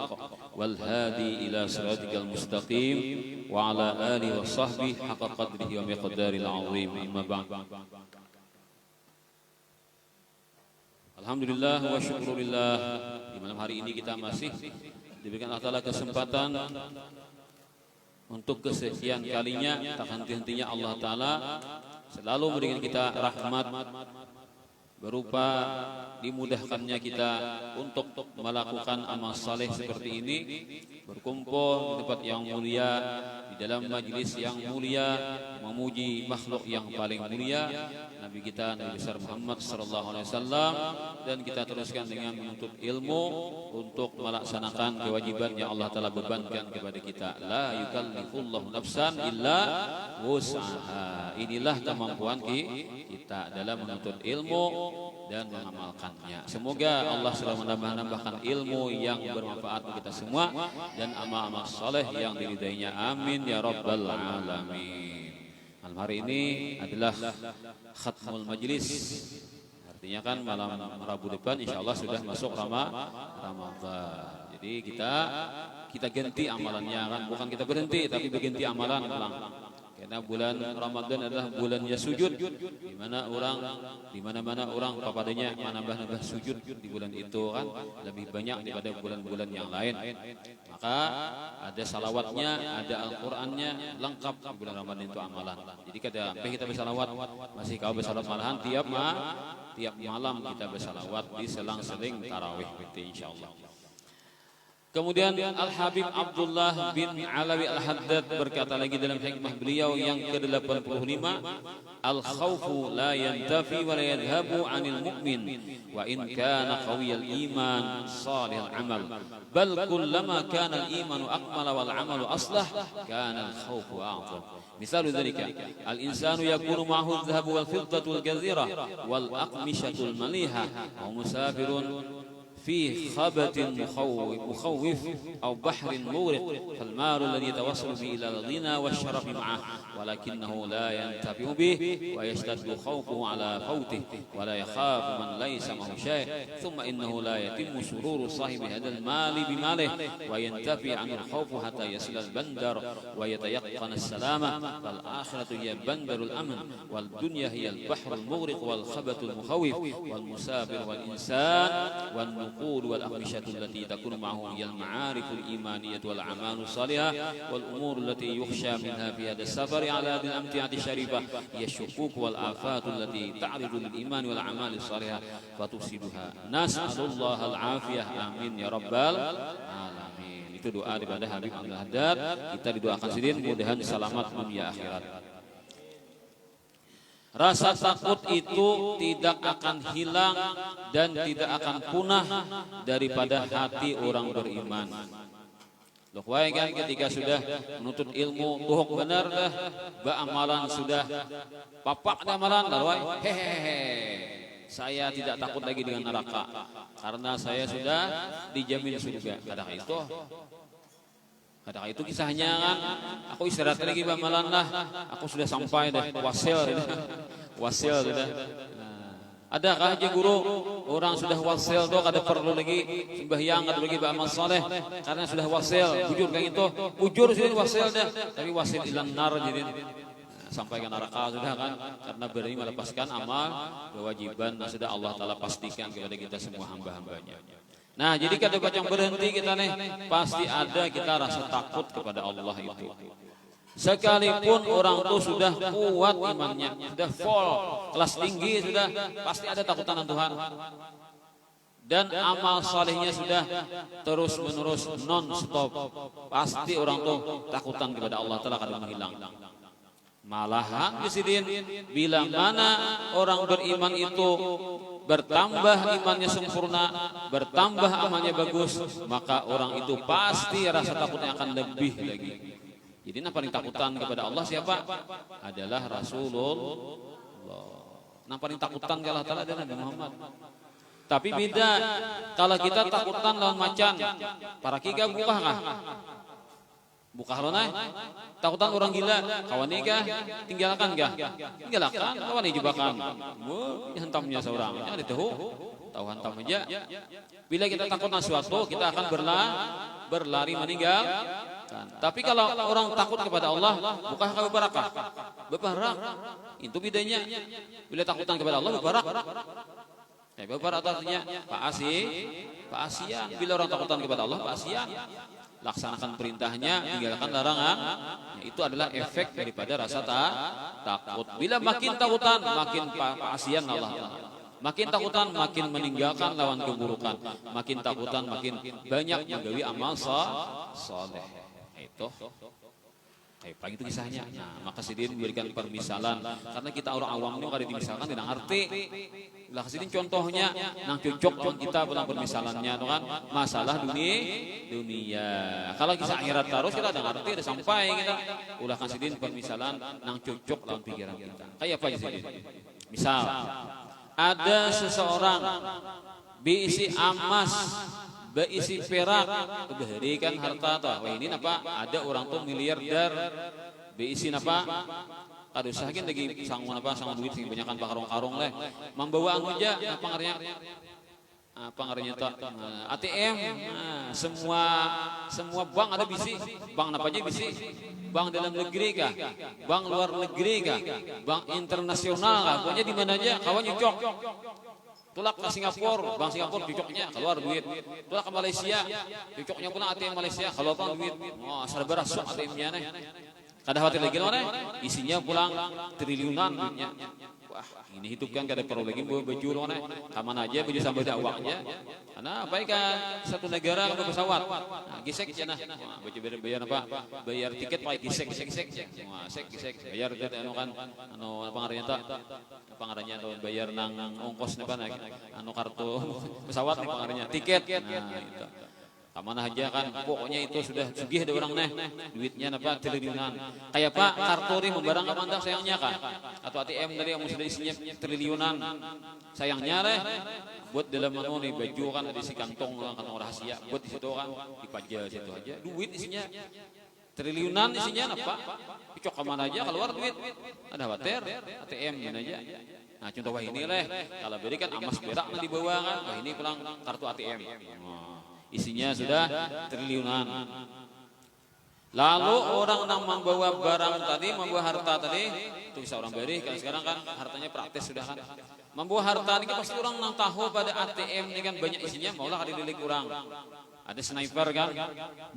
wal hadi ila siratikal mustaqim wa ala alihi wa sahbihi haqqa qadrihi wa miqdaril azim. Amma ba'd. Alhamdulillah wa syukurillah, di malam hari ini kita masih diberikan Allah Ta'ala kesempatan untuk kesekian kalinya, tak henti-hentinya Allah Ta'ala selalu memberikan kita rahmat berupa dimudahkannya kita untuk melakukan amal saleh seperti ini, berkumpul di tempat yang mulia, di dalam majlis yang mulia, memuji makhluk yang paling mulia, Nabi kita Nabi besar Muhammad sallallahu alaihi wasallam, dan kita teruskan dengan menuntut ilmu untuk melaksanakan kewajiban yang Allah Taala bebankan kepada kita. La yukallifullahu nafsan illa wus'aha. Inilah kemampuan kita dalam menuntut ilmu dan mengamalkannya. Semoga Allah selalu menambahkan ilmu yang bermanfaat untuk kita semua dan amal-amal saleh yang diridainya. Amin ya rabbal alamin. Malam hari ini adalah khatmul majlis. Artinya kan malam Rabu depan insya Allah sudah masuk Ramadan. Jadi kita ganti amalannya kan, bukan kita berhenti tapi berganti amalan ulang. Karena bulan Ramadan adalah bulannya sujud, di mana orang kepadanya menambah sujud di bulan itu kan lebih banyak daripada bulan-bulan yang lain. Maka ada salawatnya, ada Al-Qur'annya, lengkap di bulan Ramadan itu amalan. Jadi kita bersalawat, masih kau bersalawat malahan tiap malam kita bersalawat di selang-seling tarawih itu insyaallah. Kemudian Al-Habib Abdullah bin Alawi Al-Haddad berkata lagi dalam hikmah beliau yang ke-85, al-khawfu la yantafi wa la yadhhabu 'anil mu'min wa in kana qawiyal iman salihal amal bal kullama kana al-imanu akmala wal 'amalu aslah kana al-khawfu a'zam. Misalu dzalika al-insanu yakunu ma'ahu adh-dhahabu wal fiddatu wal kathira wal aqmishatu al-maliha wa musafirun في خبة مخوف أو بحر مغرق فالمال الذي يتوصل به إلى الغنى والشرف معه ولكنه لا ينتفع به ويشتد خوفه على فوته ولا يخاف من ليس معه شيء ثم إنه لا يتم سرور صاحب هذا المال بماله وينتفي عنه الخوف حتى يصل البندر ويتيقن السلامة فالآخرة هي بندر الأمن والدنيا هي البحر المغرق والخبة المخوف والمسافر والإنسان والنقود والأقمشة التي تكون معه هي المعارف الإيمانية والأعمال الصالحة والأمور التي يخشى منها في هذا السفر على هذه الأمتعة الشريفة هي الشكوك والآفات التي تعرض للإيمان والأعمال الصالحة فتفسدها. نسأل الله العافية آمين يا رب العالمين. Itu doa daripada Habib Abdul Haddad. Kita didoakan sendiri mudah-mudahan selamat dunia akhirat. Rasa takut itu tidak akan hilang dan tidak akan punah daripada hati orang beriman. Loh wae kan ketika sudah menuntut ilmu tuhuk benar dah, amalan sudah papak dah amalan lalu hehehe. Saya tidak takut lagi dengan neraka karena saya sudah dijamin surga. Kadang itu kisahnya kan, aku istirahat lagi bamalan lah, aku sudah sampai deh, wasil sudah. Adakah aja guru orang sudah wasil tuh kada perlu lagi sembahyang, kada lagi beramal saleh karena sudah wasil, bujur kayak itu, bujur sudah wasil dah, tapi wasil ilang nar jadi sampai ke neraka sudah kan, karena berani melepaskan amal kewajiban sudah Allah Taala pastikan kepada kita semua hamba-hambanya. Nah, jadi kada bacang berhenti kita nih, pasti ada kita rasa takut kepada Allah itu. Sekalipun orang itu sudah kuat imannya, sudah full, kelas tinggi sudah, pasti ada takutan Tuhan. Dan amal salehnya sudah terus menerus non stop, pasti orang itu takutan kepada Allah Taala kada menghilang. Malahan Presiden bila mana orang beriman itu bertambah imannya sempurna, bertambah amalnya bagus, maka orang itu pasti rasa takutnya akan lebih lagi. Jadi yang paling takutan kepada Allah siapa? Adalah Rasulullah. Yang paling takutan ke Allah Ta'ala adalah Nabi Muhammad. Tapi beda kalau kita takutan lawan macan, para kiga buka kah? Buka halonai, takutan orang gila, kawan nikah, tinggalkan kah? Tinggalkan, kawan ini jebakan. Hantamnya seorang, ada tahu hantam aja. Bila kita takut sesuatu, kita akan berlari meninggal. Tapi kalau orang takut kepada Allah, bukan bebarakah? Bebarak, itu bedanya. Bila takutan kepada Allah, bebarak. Bebarak artinya Pak Asian. Bila orang takutan kepada Allah, Pak Asian. Laksanakan perintahnya, tinggalkan larangan. Itu adalah efek daripada rasa takut. Bila makin takutan, makin pasian Allah. Makin takutan, makin meninggalkan lawan keburukan. Makin takutan, makin banyak menggawi amal saleh. Itu. Itu kisahnya. Nah, maka Sidin memberikan permisalan karena kita orang awam ini kalau dimisalkan tidak ngerti. Lah Sidin contohnya nang cocok kita pulang permisalannya itu kan masalah dunia. Kalau kisah akhirat terus kita ada ngerti ada sampai kita. Ulah Sidin permisalan nang cocok dalam pikiran kita. Kayak apa Sidin? Misal ada seseorang berisi emas, berisi perak, berikan harta tuh. Wah ini apa? Ada orang tuh miliarder, berisi apa? Kada usahakin lagi sanggup apa? Sanggup duit sing banyakan pakarong-karong leh. Membawa anu aja apa ngarnya? apa ngarannya tuh ATM, semua bank ada bisi, bank apa aja bisi, bank dalam negeri kah, bank luar negeri kah, bank internasional kah, pokoknya di mana aja kawan nyocok. Tulak ke Singapura, bank Singapura cocoknya keluar duit. Tulak ke Malaysia, cocoknya pula ATM Malaysia kalau bang duit. Oh, asal berasuk ATM-nya nih. Kada khawatir lagi loh nih, isinya pulang triliunan duitnya. Wah, ini hidup kan kada perlu lagi baju loh nih. Kaman aja baju sambil dakwahnya. Karena baik kan satu negara ke pesawat. Nah, gisek aja nah. Baju bayar apa? Bayar tiket pakai gisek. Wah, gisek. Bayar anu kan apa ngarannya tak? Apa ngarannya tuh bayar nang ongkos nih kan anu kartu pesawat nih pengaruhnya tiket. Nah, itu. Kamanah aja kan pokoknya itu sudah sugih ada orang nih duitnya apa triliunan kayak Pak kartu nih membarang kamandang sayangnya kan atau ATM tadi yang sudah isinya triliunan sayangnya deh buat dalam anu nih baju kan ada isi kantong rahasia buat di situ kan dipajal situ aja duit isinya triliunan isinya apa picok kemana aja keluar duit ada water ATM gini aja. Nah contoh wah ini leh kalau beri kan amas berak nah di bawah kan wah ini pulang kartu ATM. Isinya sudah triliunan. Lalu orang yang membawa barang tadi, membawa harta tadi, itu bisa orang beri. Kalau sekarang kan hartanya praktis sudah kan. Membawa harta ini kan pasti orang yang tahu pada ATM ini kan banyak isinya, maulah ada dilik kurang. Ada sniper kan,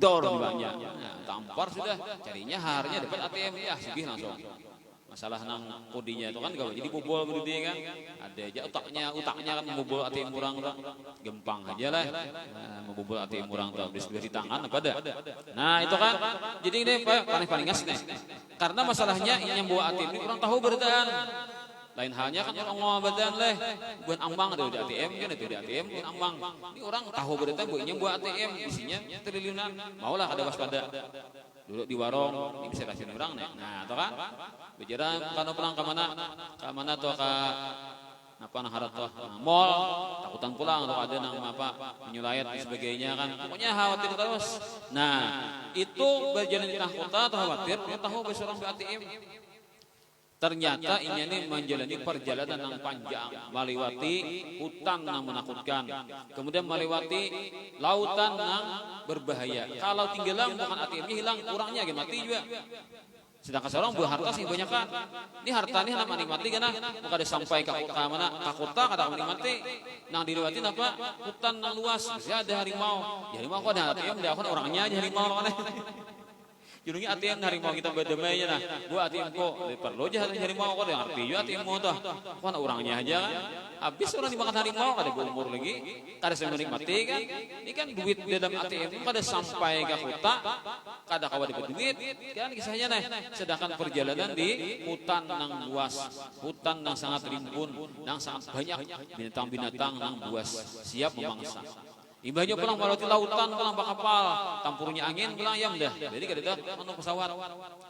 dorong banyak. Nah, tampar sudah, carinya harinya dapat ATM ya, sugih langsung. Masalah nang kodinya itu kan kalau jadi bobol gede kan ada aja utaknya kan membobol ATM orang tuh gempang aja lah membobol ATM orang tuh sudah di tangan apa ada nah itu kan jadi ini paling ngas nih karena masalahnya ini yang bawa ATM ini kurang tahu berdaan lain halnya kan orang ngomong badan leh buat ambang ada di ATM kan itu di ATM buat ambang ini orang tahu berdaan buatnya buat ATM isinya triliunan maulah ada waspada dulu di warung ini bisa kasih orang nih nah atau kan bicara kalau pulang ke mana tuh ke apa nah harap tuh mall takutan pulang atau ada nang apa menyulayat dan sebagainya kan pokoknya khawatir terus nah itu berjalan di tengah kota atau khawatir tahu besorang di ATM ternyata ini menjalani perjalanan yang panjang melewati hutan yang menakutkan kemudian melewati lautan yang berbahaya kalau tinggalan bukan ATM-nya hilang kurangnya mati juga sedangkan seorang buah harta sih banyak kan ini harta ini nama nikmati karena bukan ada sampai ke mana ke kota kata nikmati nang dilewati apa hutan yang luas ya ada harimau ya harimau kok ada ATM dia kan orangnya aja harimau kan judulnya ATM harimau kita berdamainya nah buat ATM kok perlu aja harimau kok yang arti juga ATM mau tuh kan orangnya aja kan habis orang dimakan harimau ada berumur lagi kada saya menikmati kan ini kan duit di dalam ATM kada sampai ke kota kada kawan dapat duit kan kisahnya nih sedangkan perjalanan di hutan yang luas hutan yang sangat rimbun yang sangat banyak binatang-binatang yang buas siap memangsa Imbahnya pulang melewati lautan, pulang pakai kapal, tampurnya angin, pulang ayam dah. Jadi kada ada pesawat,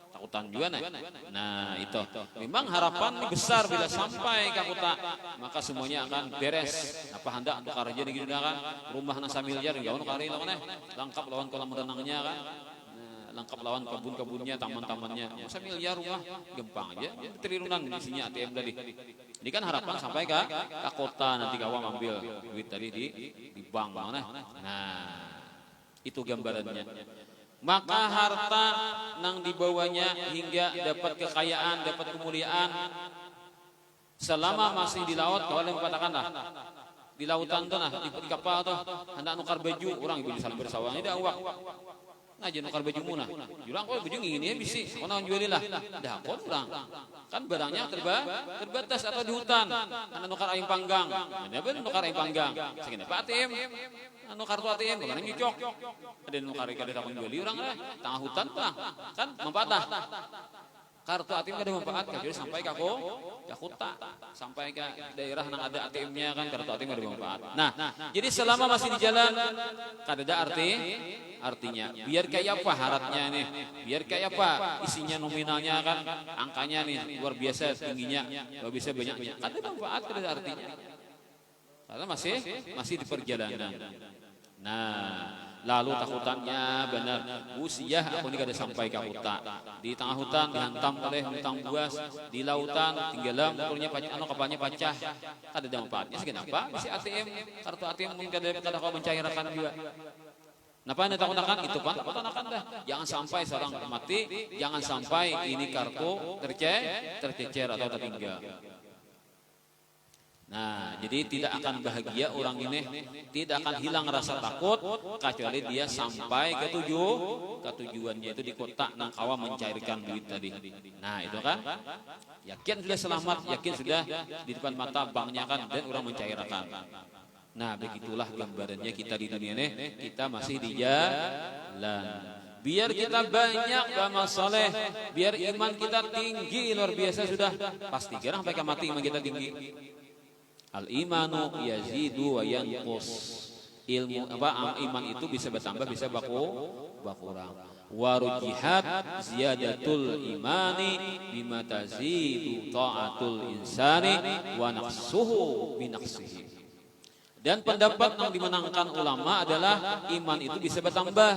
takutan juga nih. Nah itu, memang harapan ini besar bila sampai ke kota, maka semuanya akan beres. Apa hendak untuk kerja di kan, rumah nasa miliar, jauh kali lawan lengkap lawan kolam renangnya kan. Lengkap lawan kebun-kebunnya, taman-tamannya. Masa miliar rumah, gempang aja. Triliunan isinya ATM tadi. Ini kan harapan sampai ke kota nanti kawan ambil duit tadi di bank mana. Nah, itu gambarannya. Maka harta yang dibawanya hingga dapat kekayaan, dapat kemuliaan selama masih di laut, kalau katakanlah di lautan tuh nah di kapal tuh hendak nukar baju orang ibu saling bersawang ini awak aja nukar baju muna julang kok baju gini ya bisi konon jualilah dah kok orang kan barangnya terbatas atau di hutan anda nukar ayam panggang ada ben nukar ayam panggang segini pak ATM nukar kartu ATM bagaimana nyocok ada nukar ikan di takun juali orang lah tengah hutan kan mempatah kartu ATM ada manfaat jadi sampai ke kota sampai ke daerah yang ada ATM-nya kan kartu ATM ada manfaat. Nah, jadi selama masih di jalan kada artinya biar kayak apa haratnya nih, biar kayak apa isinya nominalnya kan angkanya nih luar biasa tingginya, luar biasa banyaknya. Kada manfaat kada artinya. Karena masih di perjalanan. Nah, lalu takutannya benar. Usiah aku ini kada sampai ke hutan. Di tengah hutan dihantam oleh hutan buas, di lautan tenggelam, motornya kapalnya pecah. Ada dampaknya segenapa? Si ATM, kartu ATM mungkin kada kau mencairkan juga. Napa anda takut-takut itu kan? Takut-takut dah. Jangan sampai seorang mati, jangan sampai ini kartu tercecer atau tertinggal. Nah, jadi tidak akan bahagia orang ini, tidak akan hilang rasa takut kecuali dia sampai ke tujuannya itu di kota Nangkawa mencairkan duit tadi. Nah, itu kan yakin sudah selamat, yakin sudah di depan mata banknya kan dan orang mencairkan. Nah, begitulah gambarannya kita di dunia ini, kita masih di jalan. Biar kita banyak beramal soleh, biar iman kita tinggi luar biasa sudah pasti jarang sampai mati iman kita tinggi. Al-imanu yazidu wa yanqus. Iman itu bisa bertambah, bisa berkurang. Warujihat ziyadatul imani bima tazidu ta'atul insani wa naqsuhu bi naqsihi. Dan pendapat yang dimenangkan ulama adalah iman itu bisa bertambah.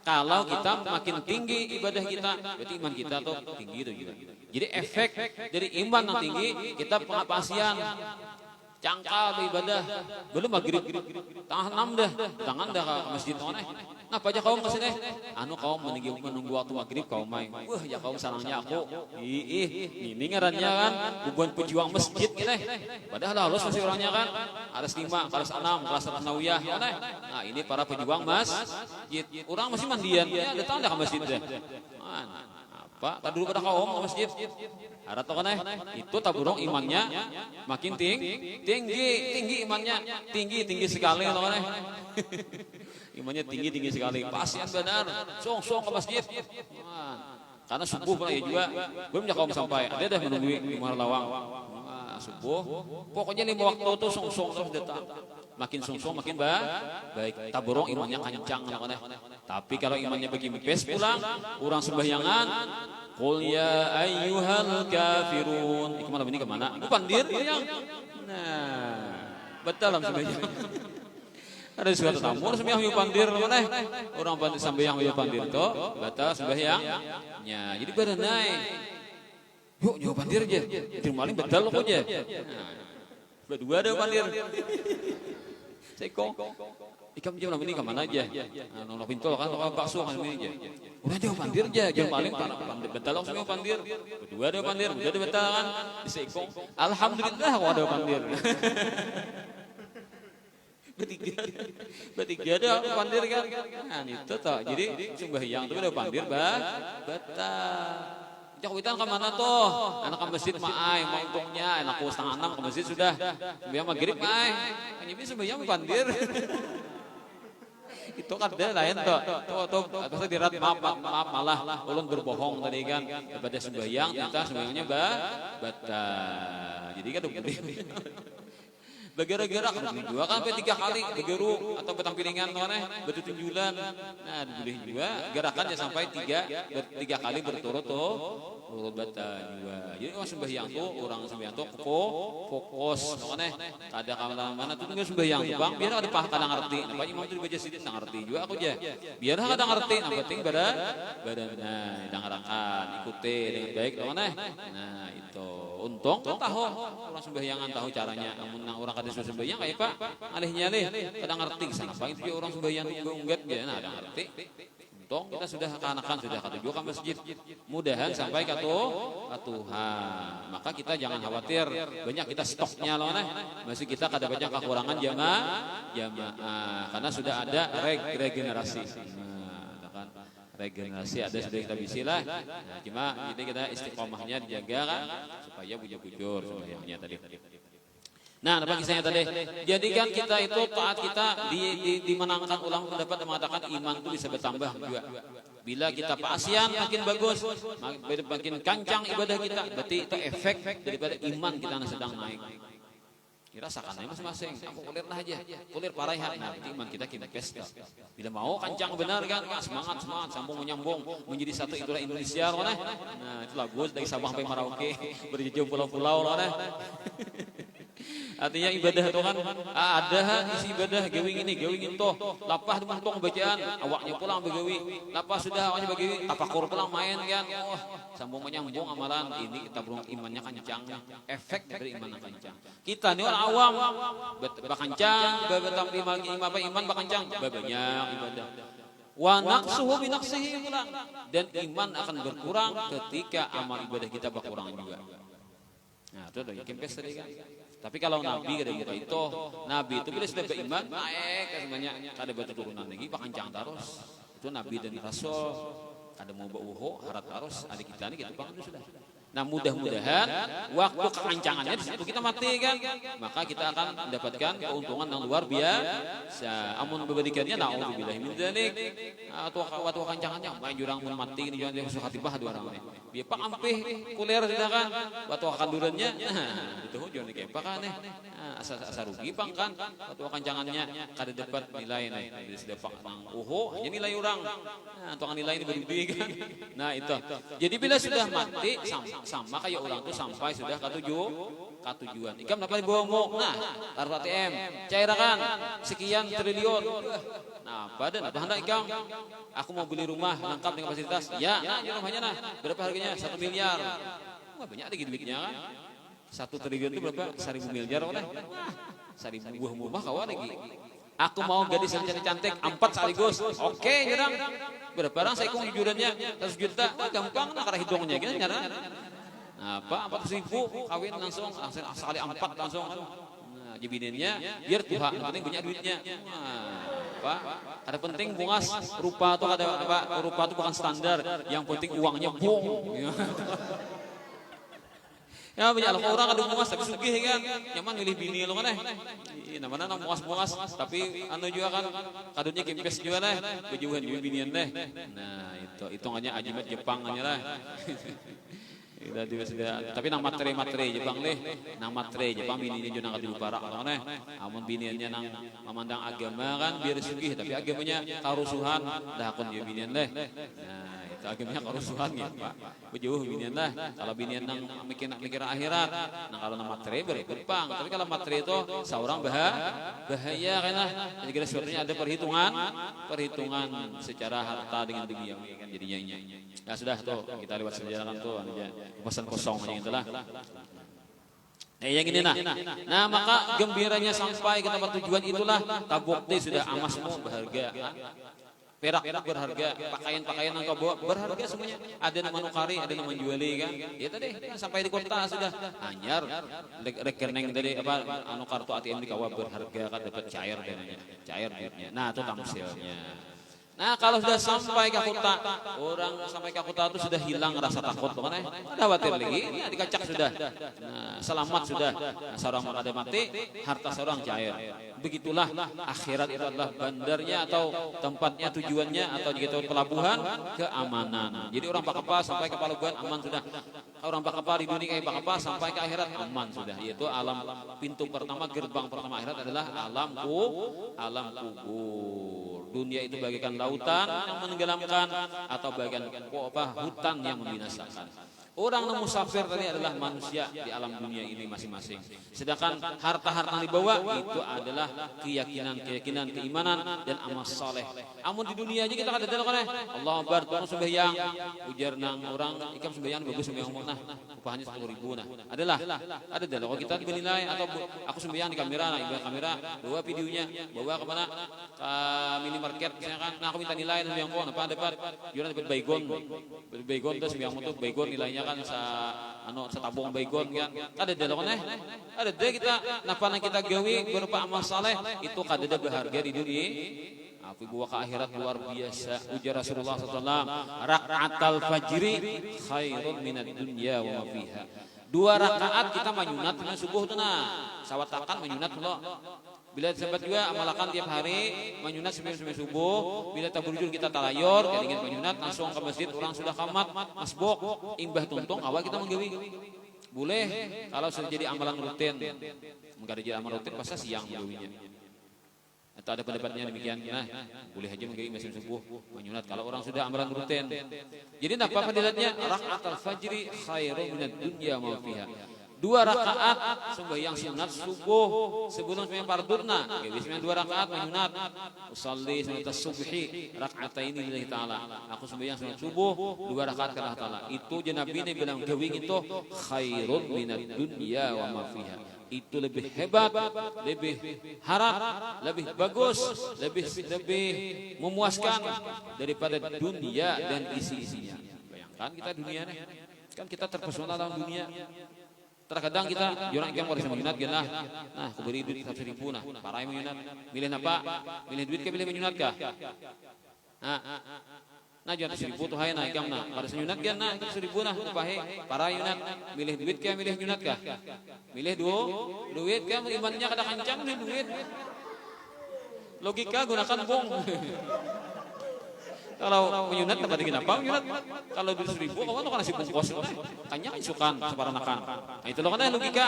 Kalau kita makin tinggi ibadah kita, berarti iman kita tuh tinggi itu juga. Jadi efek dari iman yang tinggi, kita pengapasian, cangkal beribadah, belum maghrib, tengah 6 dah, tangan dah ke masjid mana? Nah, aja kaum kesini, kaum menunggu waktu maghrib kaum main. Wah, ya kaum salahnya aku, ini ngarannya kan, bukan pejuang masjid gini. Padahal harus masih orangnya kan, kelas 5, kelas 6, kelas Nawiyah, mana? Nah, ini para pejuang masjid, orang masih mandian, ya datang dah ke masjid deh. Apa? Tadi dulu pada kaum ke masjid. Ada toh kan itu taburung imannya makin tinggi imannya tinggi sekali toh kan imannya tinggi sekali pasien benar song ke masjid karena subuh pun ya juga belum kaum sampai ada dah menunggu di Marlawang subuh pokoknya 5 waktu tuh song terus datang makin song makin baik taburung imannya kencang toh kan tapi kalau imannya begini pes pulang orang sembahyangan qul ya ayyuhal kafirun. Iku malam ini kemana? Iku pandir yang. Nah, betul dalam sembahyang. Ada suatu tamu sembahyang yu pandir mana? Orang pandir sembahyang yu pandir to, batal sembahyangnya. Jadi berenai. Yuk pandir aja. Itu maling betul kok aja. Nah, berdua ada pandir. Seko. Ikam jam ini kemana aja? Nolak pintu kan, nolak bakso kan ini aja. Udah jauh pandir aja, jam paling pandir betal semua pandir. Berdua ada pandir, udah ada betal kan? Disekong. Alhamdulillah ada pandir. Bertiga ada pandir kan? Nah itu toh. Jadi sembahyang itu ada pandir betal. Jawitan ke mana tuh? Anak ke masjid maai, mau untungnya, anak ku 5:30 ke masjid sudah. Sembahyang maghrib maai. Hanya bisa sembahyang pandir. Itu kan dia lain tuh atasnya dirat maaf malah ulun berbohong tadi kan daripada sembahyang kita sembahyangnya batal jadi kan Bagara-gara dua kan sampai 3 kali begeru atau betang piringan mana bertujulan. Nah, dibeli juga gerakannya sampai 3 kali berturut-turut batal juga. Jadi orang sembahyang tuh fokus mana kada kamar mana tuh enggak sembahyang tuh Bang, biar ada paham kadang ngerti. Apa imam tuh dibaca sedikit ngerti juga aku aja. Biar kadang ngerti, yang penting badan nah dengarkan, ikuti dengan baik mana. Nah, itu untung tahu orang sembahyangan tahu caranya. Namun orang kada sembahyang kayak Pak, alihnya kadang ngerti sana Pak itu orang sembahyang unggat ya, nah ada ngerti. Untung kita sudah kanakan sudah ketujuh ke masjid. Mudahan sampai ke Tuhan. Maka kita jangan khawatir banyak kita stoknya loh masih kita kada banyak kekurangan jamaah karena sudah ada regenerasi. Regenerasi ada sudah kita bisilah. Nah, cuma ini kita istiqomahnya dijaga kan supaya bujur-bujur sembahyangnya tadi. Nah, apa kisahnya tadi? Jadi kan kita itu taat kita dimenangkan ulama pendapat yang mengatakan iman itu bisa bertambah juga. Bila kita pasien makin bagus, makin kancang ibadah kita, berarti itu efek daripada iman kita yang sedang naik. Dirasakan aja masing-masing. Aku kulir lah aja, kulir parah. Nah, iman kita pesta. Bila mau kancang benar kan, semangat, sambung menyambung menjadi satu itulah Indonesia loh nah. Nah, itu lagu dari Sabang sampai Merauke, berjejak pulau-pulau loh nah. Artinya ibadah itu kan ada isi ibadah gawing ini gawing itu lapah tumpang bacaan awaknya pulang begawi lapah sudah awaknya begawi tafakur pulang main kan sambung menyambung amalan ini kita belum imannya kencang efek dari iman yang kencang kita nih orang awam bakancang bebetam iman bakancang banyak ibadah wa naqsuhu bi naqsihi dan iman akan berkurang ketika amal ibadah kita berkurang juga. Nah, itu dari kempes tadi kan. Tapi kalau Nabi kada kita itu, Nabi itu bila sudah beriman naik semuanya kada batu turunan lagi pakencang terus. Itu Nabi dan Rasul kada mau bauho harap terus ada kita ini kita paham sudah. Nah mudah-mudahan waktu kekencangannya di situ kita mati kan, maka kita akan mendapatkan keuntungan yang luar biasa. Amun berbandingannya naudzubillah min dzalik atau waktu kekencangannya main jurang mun mati ini jangan suka tibah dua orang ini. Biar pak ampih kuler sudah kan, waktu kekandurannya itu jangan dikepak kan asa rugi pang kan, waktu kekencangannya kada dapat nilai nih, bila sudah pak nang hanya nilai orang, atau nilai ini berlebih kan. Nah itu, jadi bila sudah mati sama kayak orang tuh sampai sudah ke tujuan. Ikam dapat dibawa nah taruh ATM cairakan sekian triliun. Nah badan apa hendak ikam? Aku mau beli rumah lengkap dengan fasilitas. Ya, nah rumahnya nah berapa harganya? 1 miliar. Wah banyak lagi duitnya kan. 1 triliun itu berapa? 1.000 miliar oleh. 1.000 buah rumah kawan lagi. Aku mau gadis yang cantik 4 sekaligus. Oke, nyerang. Berapa orang saya hitung jujurannya 100 juta. Gampang lah karena hitungnya gitu nyerang. Apa 400.000 kawin langsung sekali 4 langsung. Nah, jebinennya biar Tuhan penting banyak duitnya. Apa? Ada penting bungas rupa tuh ada apa? Rupa itu bukan standar. Yang penting uangnya bong. Ya banyak lah orang ada bungas tapi sugih kan. Nyaman milih bini lo kan namanya nang bungas tapi anu juga kan kadonya kempes juga lah. Kejuhan juga binian deh. Nah itu hitungannya ajimat Jepang aja lah. Tapi nang matre Jepang leh, nang matre Jepang bininya juga nang kadu parak kan amun biniannya nang memandang agama kan biar sugih tapi agamanya karusuhan dah akun dia binian leh. Nah itu agamanya karusuhan gitu Pak. Bejauh binian lah. Kalau binian nang mikir akhirat, nang kalau nang matre berpang. Tapi kalau matre itu seorang bahaya karena jadi sebenarnya ada perhitungan secara harta dengan dunia kan jadinya. Ya sudah tuh kita lewat sejarah tuh aja pesan kosong aja itulah. Yang ini nah maka gembiranya sampai ke tempat tujuan itulah tabukti sudah emasmu berharga. Perak berharga, pakaian yang kau bawa berharga semuanya. Ada nama nukari, ada nama juali kan. Ya tadi sampai di kota sudah anyar rekening tadi apa anu kartu ATM di kawah berharga kan dapat cair duitnya. Nah itu tamsilnya. Nah kalau sudah sampai ke kota, orang sampai ke kota itu sudah hilang rasa takut, mana? Ada khawatir lagi, nah, dikacak sudah, nah, selamat sudah. Nah, seorang ada mati, harta seorang cair. Begitulah akhirat itu adalah bandarnya atau tempatnya tujuannya atau gitu pelabuhan keamanan. Jadi orang pakapa sampai ke pelabuhan aman sudah. Orang pakapa di dunia kayak pakapa sampai ke akhirat aman sudah. Yaitu alam pintu pertama gerbang pertama akhirat adalah alam kubur. Dunia itu bagaikan lautan yang menenggelamkan atau bagaikan hutan yang membinasakan. Orang yang musafir tadi adalah manusia di alam dunia ini masing-masing. Sedangkan harta-harta yang dibawa itu adalah keyakinan, keimanan dan amal soleh. Amun di dunia aja kita kada ada kan Allah Akbar tukang sembahyang ujar nang orang ikam sembahyang bagus sembahyang nah upahnya 10.000 nah. Ada kalau kita bernilai atau aku sembahyang di kamera nah ibarat kamera bawa videonya bawa kemana ke minimarket misalkan nah aku minta nilai sembahyang pun apa dapat jualan dapat baygon terus sembahyang itu baygon nilainya kan sa tabung baygon kan ada dalok ada deh kita napa kita gawe berupa amal saleh itu kada berharga di dunia. Tapi bawa ke akhirat luar biasa. Ujar Rasulullah SAW, rakaatal fajri khairun minad dunya wa ma fiha. 2 rakaat kita menyunat dengan subuh tu nah. Sawatakan menyunat lo. Bila sempat juga amalakan tiap hari menyunat sebelum subuh. Bila taburujul kita talayor, kita ingin menyunat langsung ke masjid orang sudah kamat masbok imbah tuntung awal kita menggawi. Boleh kalau sudah jadi amalan rutin. Enggak jadi amalan rutin pasal siang menggawinya. Atau ada pendapatnya demikian, nah boleh aja menggawi mesin subuh menyunat kalau orang sudah amalan rutin. Jadi apa fadilatnya? Rakaatul fajri khairun minad dunya ma fiha. 2 rakaat sembahyang sunat subuh sebelum sembahyang farduna. Geus sembahyang 2 rakaat menyunat. Usalli sunat subhi raka'ataini lillahi ta'ala. Aku sembahyang sunat subuh 2 rakaat ke Allah Ta'ala. Itu je Nabi ini bilang geuing itu khairun minad dunya wa ma fiha. Itu lebih hebat, lebih harap, lebih bagus, lebih memuaskan daripada dunia dan isi-isinya. Bayangkan kita dunia nih, kan kita terpesona dalam dunia. Terkadang kita jorang ikan waris menyunat genah. Nah, aku beri duit 100.000 nah, parai menyunat. Milih apa? Milih duit ke milih menyunat kah? Nah, jangan 100.000 tuh hayana ikam nah. Pada senyunat kan nah 100.000 nah pahe para yunat. Milih duit kah milih nyunat kah? Milih duit kah imannya kada kancang milih duit. Logika gunakan bung. Kalau menyunat tempat kenapa menyunat? Kalau 100.000 kawan tuh kan nasi bungkus. Kanya isukan separanakan. Nah itu loh kan logika.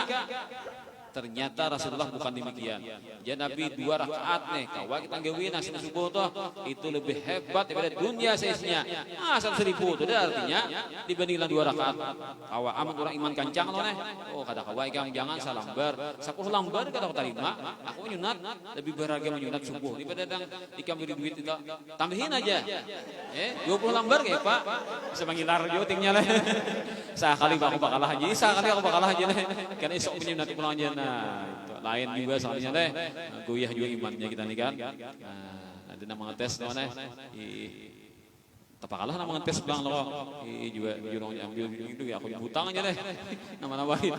Ternyata Rasulullah bukan demikian. Ya Nabi 2 rakaat nih, kawa kita gawin nasi subuh tuh itu lebih hebat daripada dunia seisinya. 100.000 itu artinya dibandingkan 2 rakaat. Kawa amat orang iman kancang loh nih. Oh kata kawa ikam jangan salambar. 10 lambar kata terima. Aku menyunat lebih berharga menyunat subuh daripada yang ikam beri duit itu. Tambahin aja. 20 lambar kayak Pak. Bisa mengilar jotingnya lah. Sekali aku bakal aja. Sekali aku bakal aja nih. Karena esok menyunat pulang aja. Nah, itu lain juga soalnya teh. Goyah juga imannya kita nih kan. Nah, ada nama ngetes namanya. Tapakalah nama ngetes bang lo. Juga jurang ambil itu ya aku hutang aja deh. Nama-nama itu.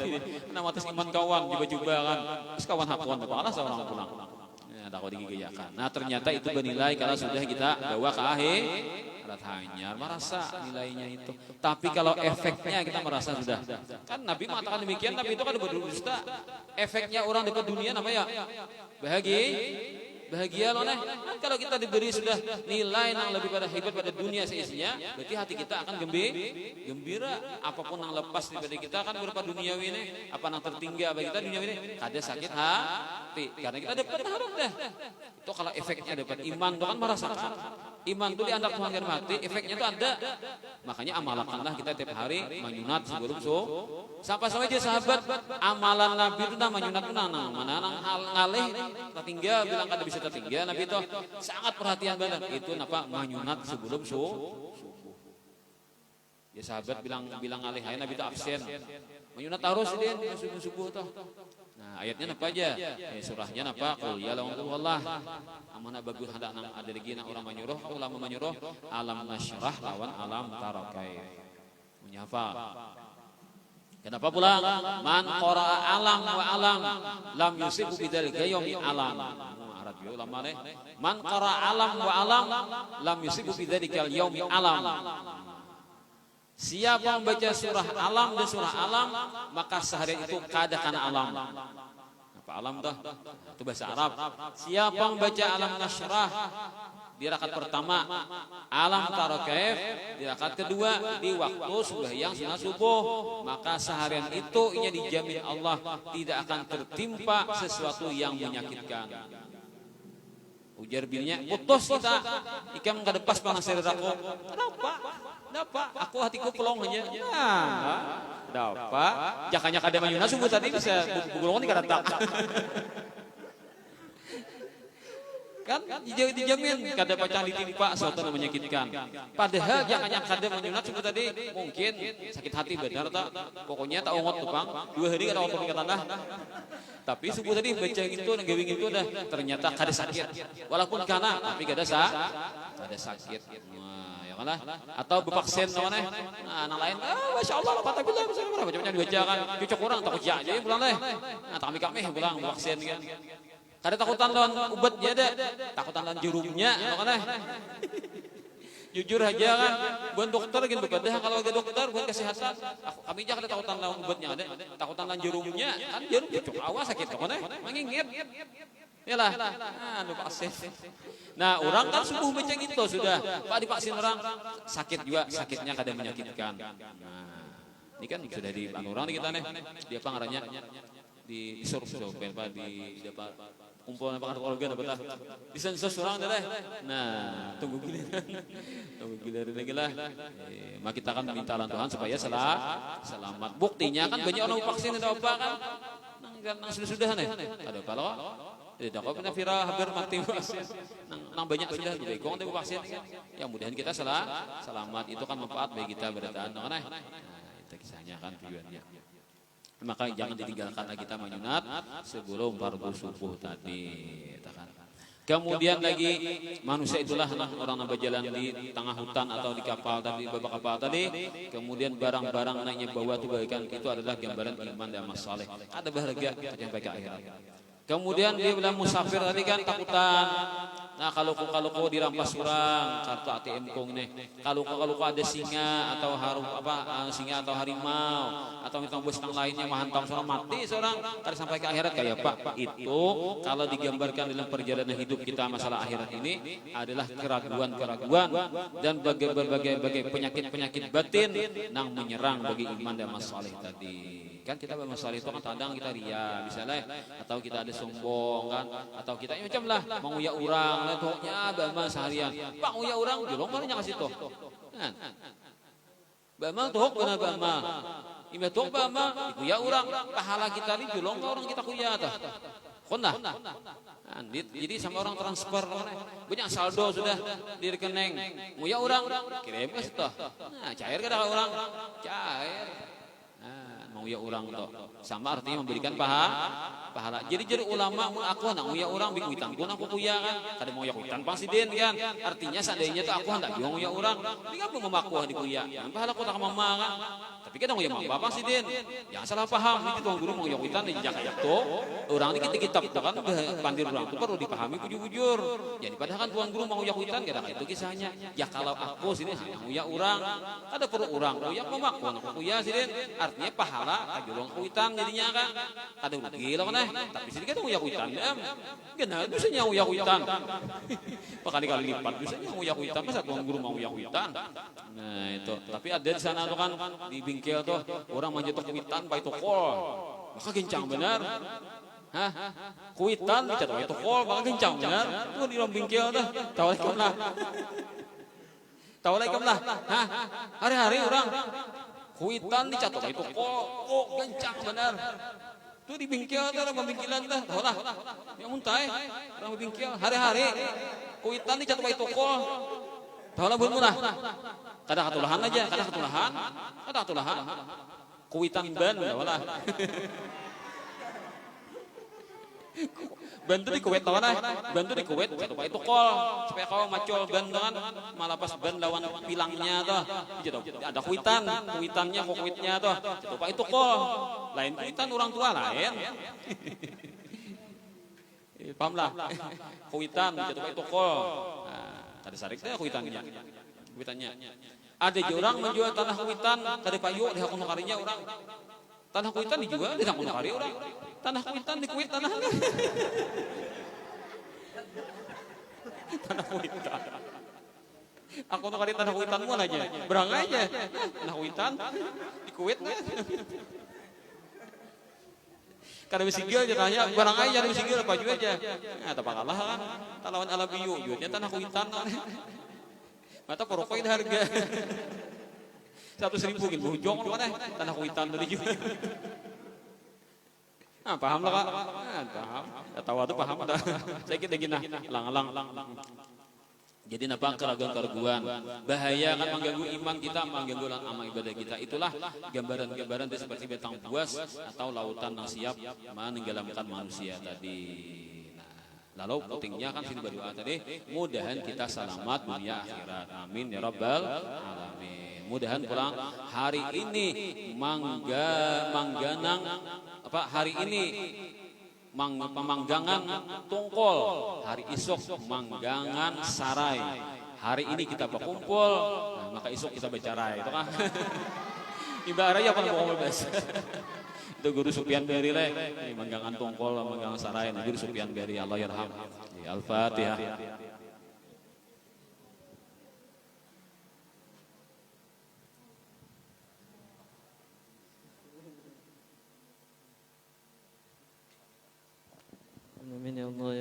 Nama tes iman kawan coba-coba kan. Terus kawan hakon tapakalah seorang pulang. Nah, takut digiyakan. Nah, ternyata itu bernilai kalau sudah kita bawa ke akhir. Hanya merasa nilainya itu. Tapi kalau efeknya kita merasa sudah. Kan Nabi mengatakan demikian, tapi itu kan berdusta. Efeknya orang dekat dunia namanya bahagia loh nih. Kan kalau kita diberi sudah nilai yang lebih pada hebat pada dunia seisinya, berarti hati kita akan gembira. Apapun yang lepas daripada kita kan berupa duniawi ini, apa yang tertinggal bagi kita duniawi ini, kada sakit hati. Karena kita dapat harap deh. Itu kalau efeknya dapat iman itu kan merasakan. Iman itu diantar Tuhan dan mati, efeknya itu ada. Makanya amalkanlah kita tiap hari menyunat sebelum sampai saja sahabat amalan Nabi itu nama menyunat itu mana hal ngalih tertinggal bilang kada bisa tertinggal. Nabi itu sangat perhatian banget. Itu napa menyunat sebelum ya sahabat bilang ngalih aja Nabi itu absen. Menyunat harus dia subuh tuh. Nah, ayatnya apa aja? Surahnya apa? Qul ya Allah. Amana bagus hendak ada lagi orang menyuruh, ulama menyuruh alam nasyrah lawan alam tarakai. Menyapa. Kenapa pula? Man qara'a alam wa alam lam yusibu bidzalika yaumi alam. Arab yo ulama ne. Man qara'a alam wa alam lam yusibu bidzalika yaumi alam. Siapa membaca surah alam dan surah alam, maka seharian itu kada kana alam. Apa alam dah? Itu bahasa Arab. Siapa membaca alam nasyrah di rakaat pertama, alam tarakaif di rakaat kedua di waktu sembahyang sunat subuh, maka seharian itu ia dijamin Allah tidak akan tertimpa sesuatu yang menyakitkan. Ujar bininya, putus kita, ikam kada pas pangasir aku. Kenapa? Aku hatiku pelong aja. Dapat. Jakanya kada mayuna subuh tadi bisa bugulungan kada tak. Kan dijamin kada pacang ditimpa sesuatu yang menyakitkan. Padahal jakanya kada mayuna subuh tadi mungkin sakit hati benar tak. Pokoknya tak ongot tupang 2 hari kada ongot ke tanah. Tapi subuh tadi baca itu nggawing itu dah ternyata kada sakit. Walaupun kana tapi kada sakit. Nah, atau bepaksen namanya. Nah, anak lain, masya Allah, kata bilang, baca-baca dibaca kan, cucuk orang takut aja pulang deh. Nah, kami pulang bepaksen kan. Kada takutan lawan ubatnya deh, takutan lawan jerumnya, makanya. Jujur aja kan, bukan dokter gitu, kada kalau ada dokter bukan kesehatan. Kami aja kada takutan lawan ubatnya ada, takutan lawan jerumnya, kan jarum cucuk awas sakit makanya, mangingit. Yalah, vaksin. Nah, orang kan subuh baca gitu sudah. Pak divaksin orang sakit juga, sakitnya kadang menyakitkan. Nah, ini kan sudah di orang kita nih. Dia apa ngarannya? Di surp di Kumpulan pengartologan betah. Disensus orang teh. Nah, tunggu giliran. Tunggu giliran lagi lah. Maka kita akan minta Tuhan supaya selamat. Buktinya kan banyak orang vaksin ada apa kan? Nang sudah nih. Ada kalau tidak kau pernah viral hampir mati vaksin. Nang banyak sudah dibegong tapi vaksin. Ya mudahan kita selamat itu kan manfaat bagi kita berataan. Nah, itu kisahnya kan tujuannya. Maka jangan ditinggalkan lagi kita menyunat sebelum fardu subuh tadi. Kemudian lagi manusia itulah orang yang berjalan di tengah hutan atau di kapal tadi, babak kapal tadi. Kemudian barang-barang naiknya bawah itu bagikan itu adalah gambaran iman dan amal saleh. Ada bahagia sampai ke akhirat. Kemudian dia bilang musafir tadi kan takutan. Nah kalau dirampas orang kartu ATM kong ini, kalau ada singa atau singa atau harimau atau mitang bos yang lainnya menghantam seorang mati seorang kada sampai ke akhirat kayak Pak itu kalau digambarkan dalam perjalanan hidup kita masalah akhirat ini adalah keraguan dan berbagai penyakit batin yang menyerang bagi iman dan masalah tadi. Kan kita bermasalah itu kan kadang kita ria misalnya atau kita ada sombong kan atau kita macam lah mau ya orang lah tohnya bama seharian Pak uya orang jolong mana kasih toh kan bama toh benar bama imah toh bama ya orang pahala kita ni jolong orang kita kuya tah kondah jadi sama orang transfer banyak saldo sudah di rekening mau ya orang kirim ke situ nah cair kada orang cair mau ya orang toh sama artinya memberikan pahala jadi ulama mun aku nak nguya orang bingung tanggung aku kuya kan kada mau ya kuitan pasiden kan artinya seandainya tuh aku hendak jual nguya orang bingung mau memakuah di kuya pahala kota mama kan tapi kan nguya mama pasiden jangan salah paham ini tuang guru mau ya kuitan di Jakarta tuh orang ini kitab kan pandir orang itu perlu dipahami bujur-bujur jadi padahal kan tuang guru mau ya kuitan kada itu kisahnya ya kalau aku sini nguya orang ada perlu orang nguya memakuah aku kuya siden artinya pahala kajolong kuitan jadinya kan ada rugi lah kan tapi sini kan nguya kuitan kenal bisanya nguya kuitan kali lipat bisanya nguya kuitan masa tuang guru mau nguya kuitan nah itu tapi ada di sana tuh kan di bingkel tuh orang manjat kuitan pakai tokol maka kencang benar kuitan dicat pakai tokol maka kencang benar tuh di dalam bingkel tuh tawalaikum lah hari-hari orang kuitan dicat pakai tokol kencang benar tuh di bingkel tuh orang bingkilan tuh tahu lah yang muntai orang bingkel hari-hari kuitan dicat pakai tokol tahu lah buat murah kada ketulahan aja kada ketulahan kuitan ban tahu lah bantu di kuwet lawan bantu di kuwet satu pak itu kol supaya kau macul ban dengan malah pas ban lawan pilangnya tuh ada kuitannya kok kuitnya tuh satu pak itu kol lain kuitan orang tua lain paham lah kuitan satu pak itu kol ada sarik deh kuitannya ada orang menjual tanah kuitan kada payu di hakun karinya orang tanah kuitan dijual di hakun kari orang tanah kuitan di kuit tanah kuitan aku tuh kali tanah kuitan mu aja berang aja tanah kuitan di kuit kada bisigil aja tanya barang aja ada bisigil apa juga aja nah tak kalah kan talawan alabiyu jualnya tanah kuitan mata porokoin harga 100.000 gitu bujong mana tanah kuitan tadi juga paham lah kak paham tahu tuh paham ada saya kita gini lang jadi napa keraguan bahaya kan mengganggu iman kita mengganggu amal ibadah kita itulah gambaran seperti betang buas atau lautan yang siap menenggelamkan manusia tadi. Lalu pentingnya kan sini berdoa tadi mudahan kita selamat dunia akhirat amin ya rabbal alamin mudahan pulang hari ini hari ini pemanggangan tungkol hari esok manggangan sarai hari ini kita berkumpul maka esok kita bercerai itu kan ibaratnya apa ngomong bahasa itu guru Sufyan Beri leh manggangan tungkol manggangan sarai guru Sufyan Beri Allah yarham al-Fatihah. Amin ya Allah ya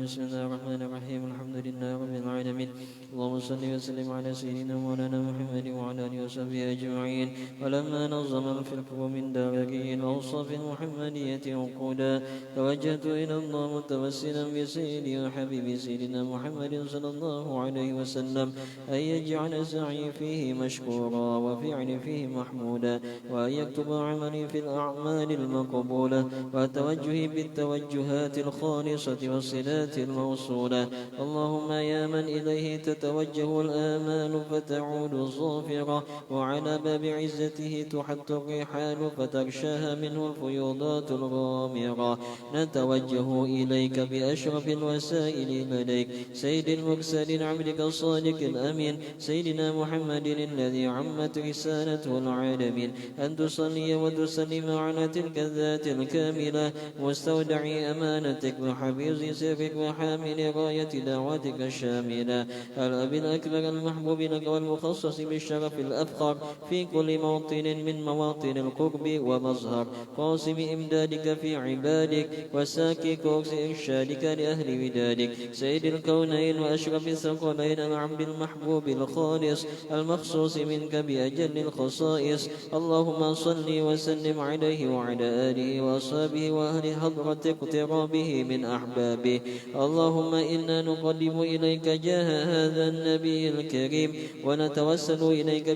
بسم الله الرحمن الرحيم الحمد لله رب العالمين اللهم صل وسلم على سيدنا مولانا محمد وعلى آله وصحبه أجمعين. ولما نظم الفقه من دارجه الأوصاف المحمدية عقودا توجهت إلى الله متوسلا بسيدي وحبيبي سيدنا محمد صلى الله عليه وسلم أن يجعل سعي فيه مشكورا وفعلي فيه محمودا وأن يكتب عملي في الأعمال المقبولة وتوجهي بالتوجهات الخالصة والصلات الموصولة. اللهم يا من إليه تتوجه الآمال فتعود ظافرة وعلى باب عزته تحط الرحال فتغشاها منه الفيوضات الغامرة نتوجه إليك بأشرف الوسائل إليك سيد المرسلين عبدك الصادق الأمين سيدنا محمد الذي عمت رسالته العالمين أن تصلي وتسلم على تلك الذات الكاملة مستودع أمانتك وحفيظ سرك وحامل راية دعوتك الشاملة الأب الأكبر المحبوب لك والمخصص بالشرف الأفخر في كل موطن من مواطن القرب ومظهر قاسم إمدادك في عبادك وساكي كرس إرشادك لأهل ودادك سيد الكونين وأشرف الثقلين العبد المحبوب الخالص المخصوص منك بأجل الخصائص. اللهم صل وسلم عليه وعلى آله وأصحابه وأهل حضرة اقترابه من أحبابه. اللهم إنا نقدم إليك جاه هذا النبي الكريم ونتوسل إليك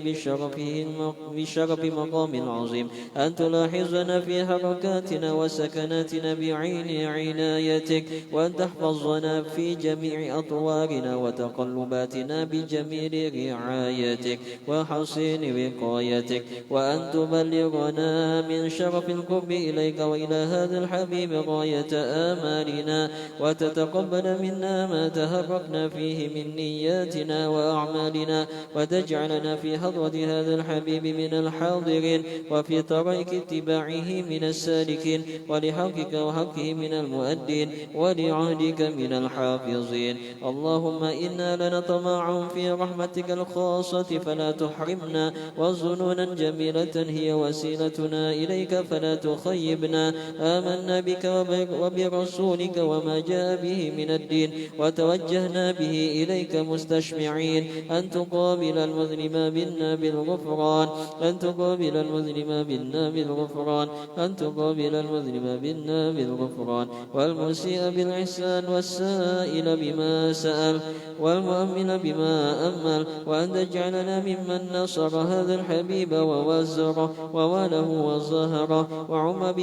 بشرف مقام عظيم أن تلاحظنا في حركاتنا وسكناتنا بعين عنايتك وأن تحفظنا في جميع أطوارنا وتقلباتنا بجميل رعايتك وحسين وقايتك وأن تبلغنا من شرف القرب إليك وإلى هذا الحبيب غاية آمالنا وتتقبل منا ما تهرقنا فيه من نياتنا وأعمالنا وتجعلنا في حضرة هذا الحبيب من الحاضرين وفي طريق اتباعه من السالكين ولحقك وحقه من المؤدين ولعهدك من الحافظين. اللهم إنا لنطمع في رحمتك الخاصة فلا تحرمنا وظنونا جميلة هي وسيلتنا إليك فلا تخيبنا. آمنا بك وبرسولك وما جاء به من الدين وتوجهنا به إليك مستشمعين أن تقابل المذنب منا بالغفران أن تقابل المذنب منا بالغفران أن تقابل المذنب منا بالغفران والمسيء بالإحسان والسائل بما سأل والمؤمن بما أمل وأن تجعلنا ممن نصر هذا الحبيب ووزره وواله وظهره وعم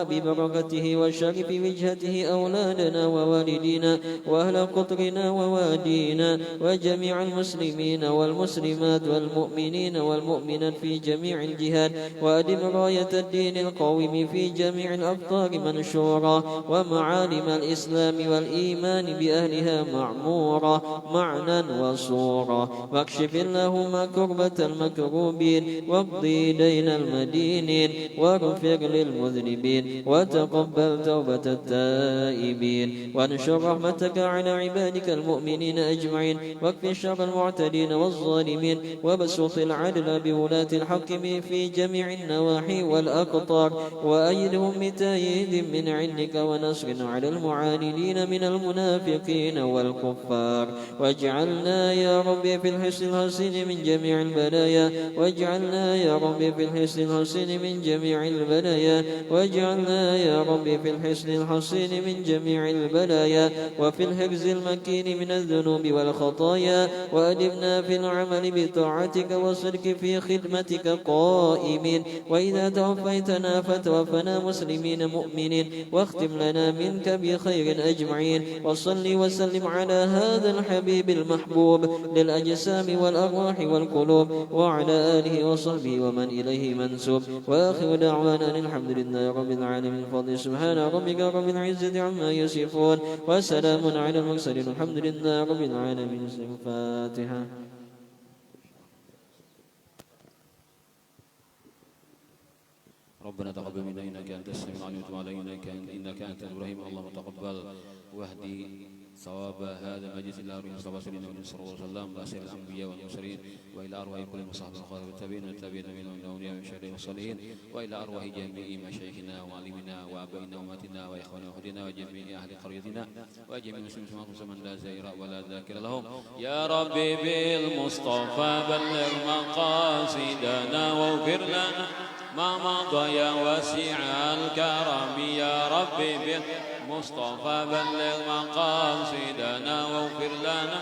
ببركته وشرف وجهته أولادنا ووالدينا وأهل قطرنا ووادينا وجميع المسلمين والمسلمات والمؤمنين والمؤمنات في جميع الجهات وأدم راية الدين القويم في جميع الأقطار منشورا ومعالم الإسلام والإيمان بأهلها معمورا معنا وصورا واكشف اللهم كربة المكروبين واقضي دين المدينين واغفر للمذنبين وتقبل توبة التائبين وانشر رحمتك على عبادك المؤمنين أجمعين واكف شر المعتدين والظالمين وبسط العدل بولاة الحكم في جميع النواحي والأقطار وأيدهم بتأييد من عندك ونصر على المعاندين من المنافقين والكفار واجعلنا يا ربي في الحسن الحسين من جميع البلايا واجعلنا يا ربي في الحسن الحسين من جميع البلايا واجعلنا يا ربي في الحسن الحسين من جميع البلايا وفي الحفظ المكين من الذنوب والخطايا وأدبنا في العمل بطاعتك والصدق في خدمتك قائمين وإذا توفيتنا فتوفنا مسلمين مؤمنين واختم لنا منك بخير أجمعين وصل وسلم على هذا الحبيب المحبوب للأجسام والأرواح والقلوب وعلى آله وصحبه ومن إليه منسوب وآخر دعوانا الحمد لله رب العالمين. فضل سبحان ربك رب العزة عما يصفون وسلام على المرسلين الحمد لله رب العالمين. الفاتحة. ربنا تقبل منا إنك أنت السميع العليم وتب علينا إنك أنت الرحيم. اللهم تقبل واهدي ثواب هذا المجلس إلى أرواح المصطفى سيدنا محمد صلى الله عليه وسلم وسائر الأنبياء والمرسلين وإلى أرواح كل المصحف الخالق والتابعين والتابعين من الأولياء والشهداء والصالحين وإلى أرواح جميع مشايخنا ومعلمنا وآبائنا وأمهاتنا وإخواننا وأخواتنا وجميع أهل قريتنا وجميع المسلمين من لا زائر ولا ذاكر لهم يا ربي بالمصطفى بلغ مقاصدنا واغفر لنا ما مضى يا واسع الكرم يا ربي بالمصطفى بلغ مقاصدنا واغفر لنا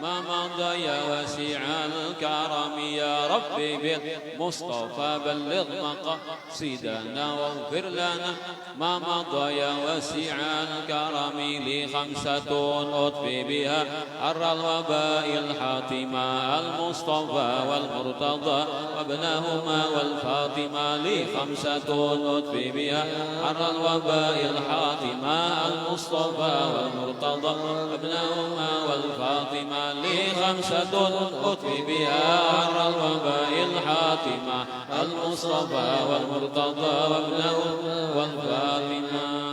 ما مضى يا واسع الكرم يا ربي بالمصطفى بلغ مقاصدنا واغفر لنا ما مضى يا واسع الكرم لي 5 أطفي بها حر الوباء الحاتمة المصطفى والمرتضى وابنهما والفاطمة لي 5 أطفي بها حر الوباء الحاتمة المصطفى والمرتضى وابنهما والفاطمة لي 5 أطفي بها حر الوباء الحاتمة المصطفى والمرتضى وابنهما والفاطمة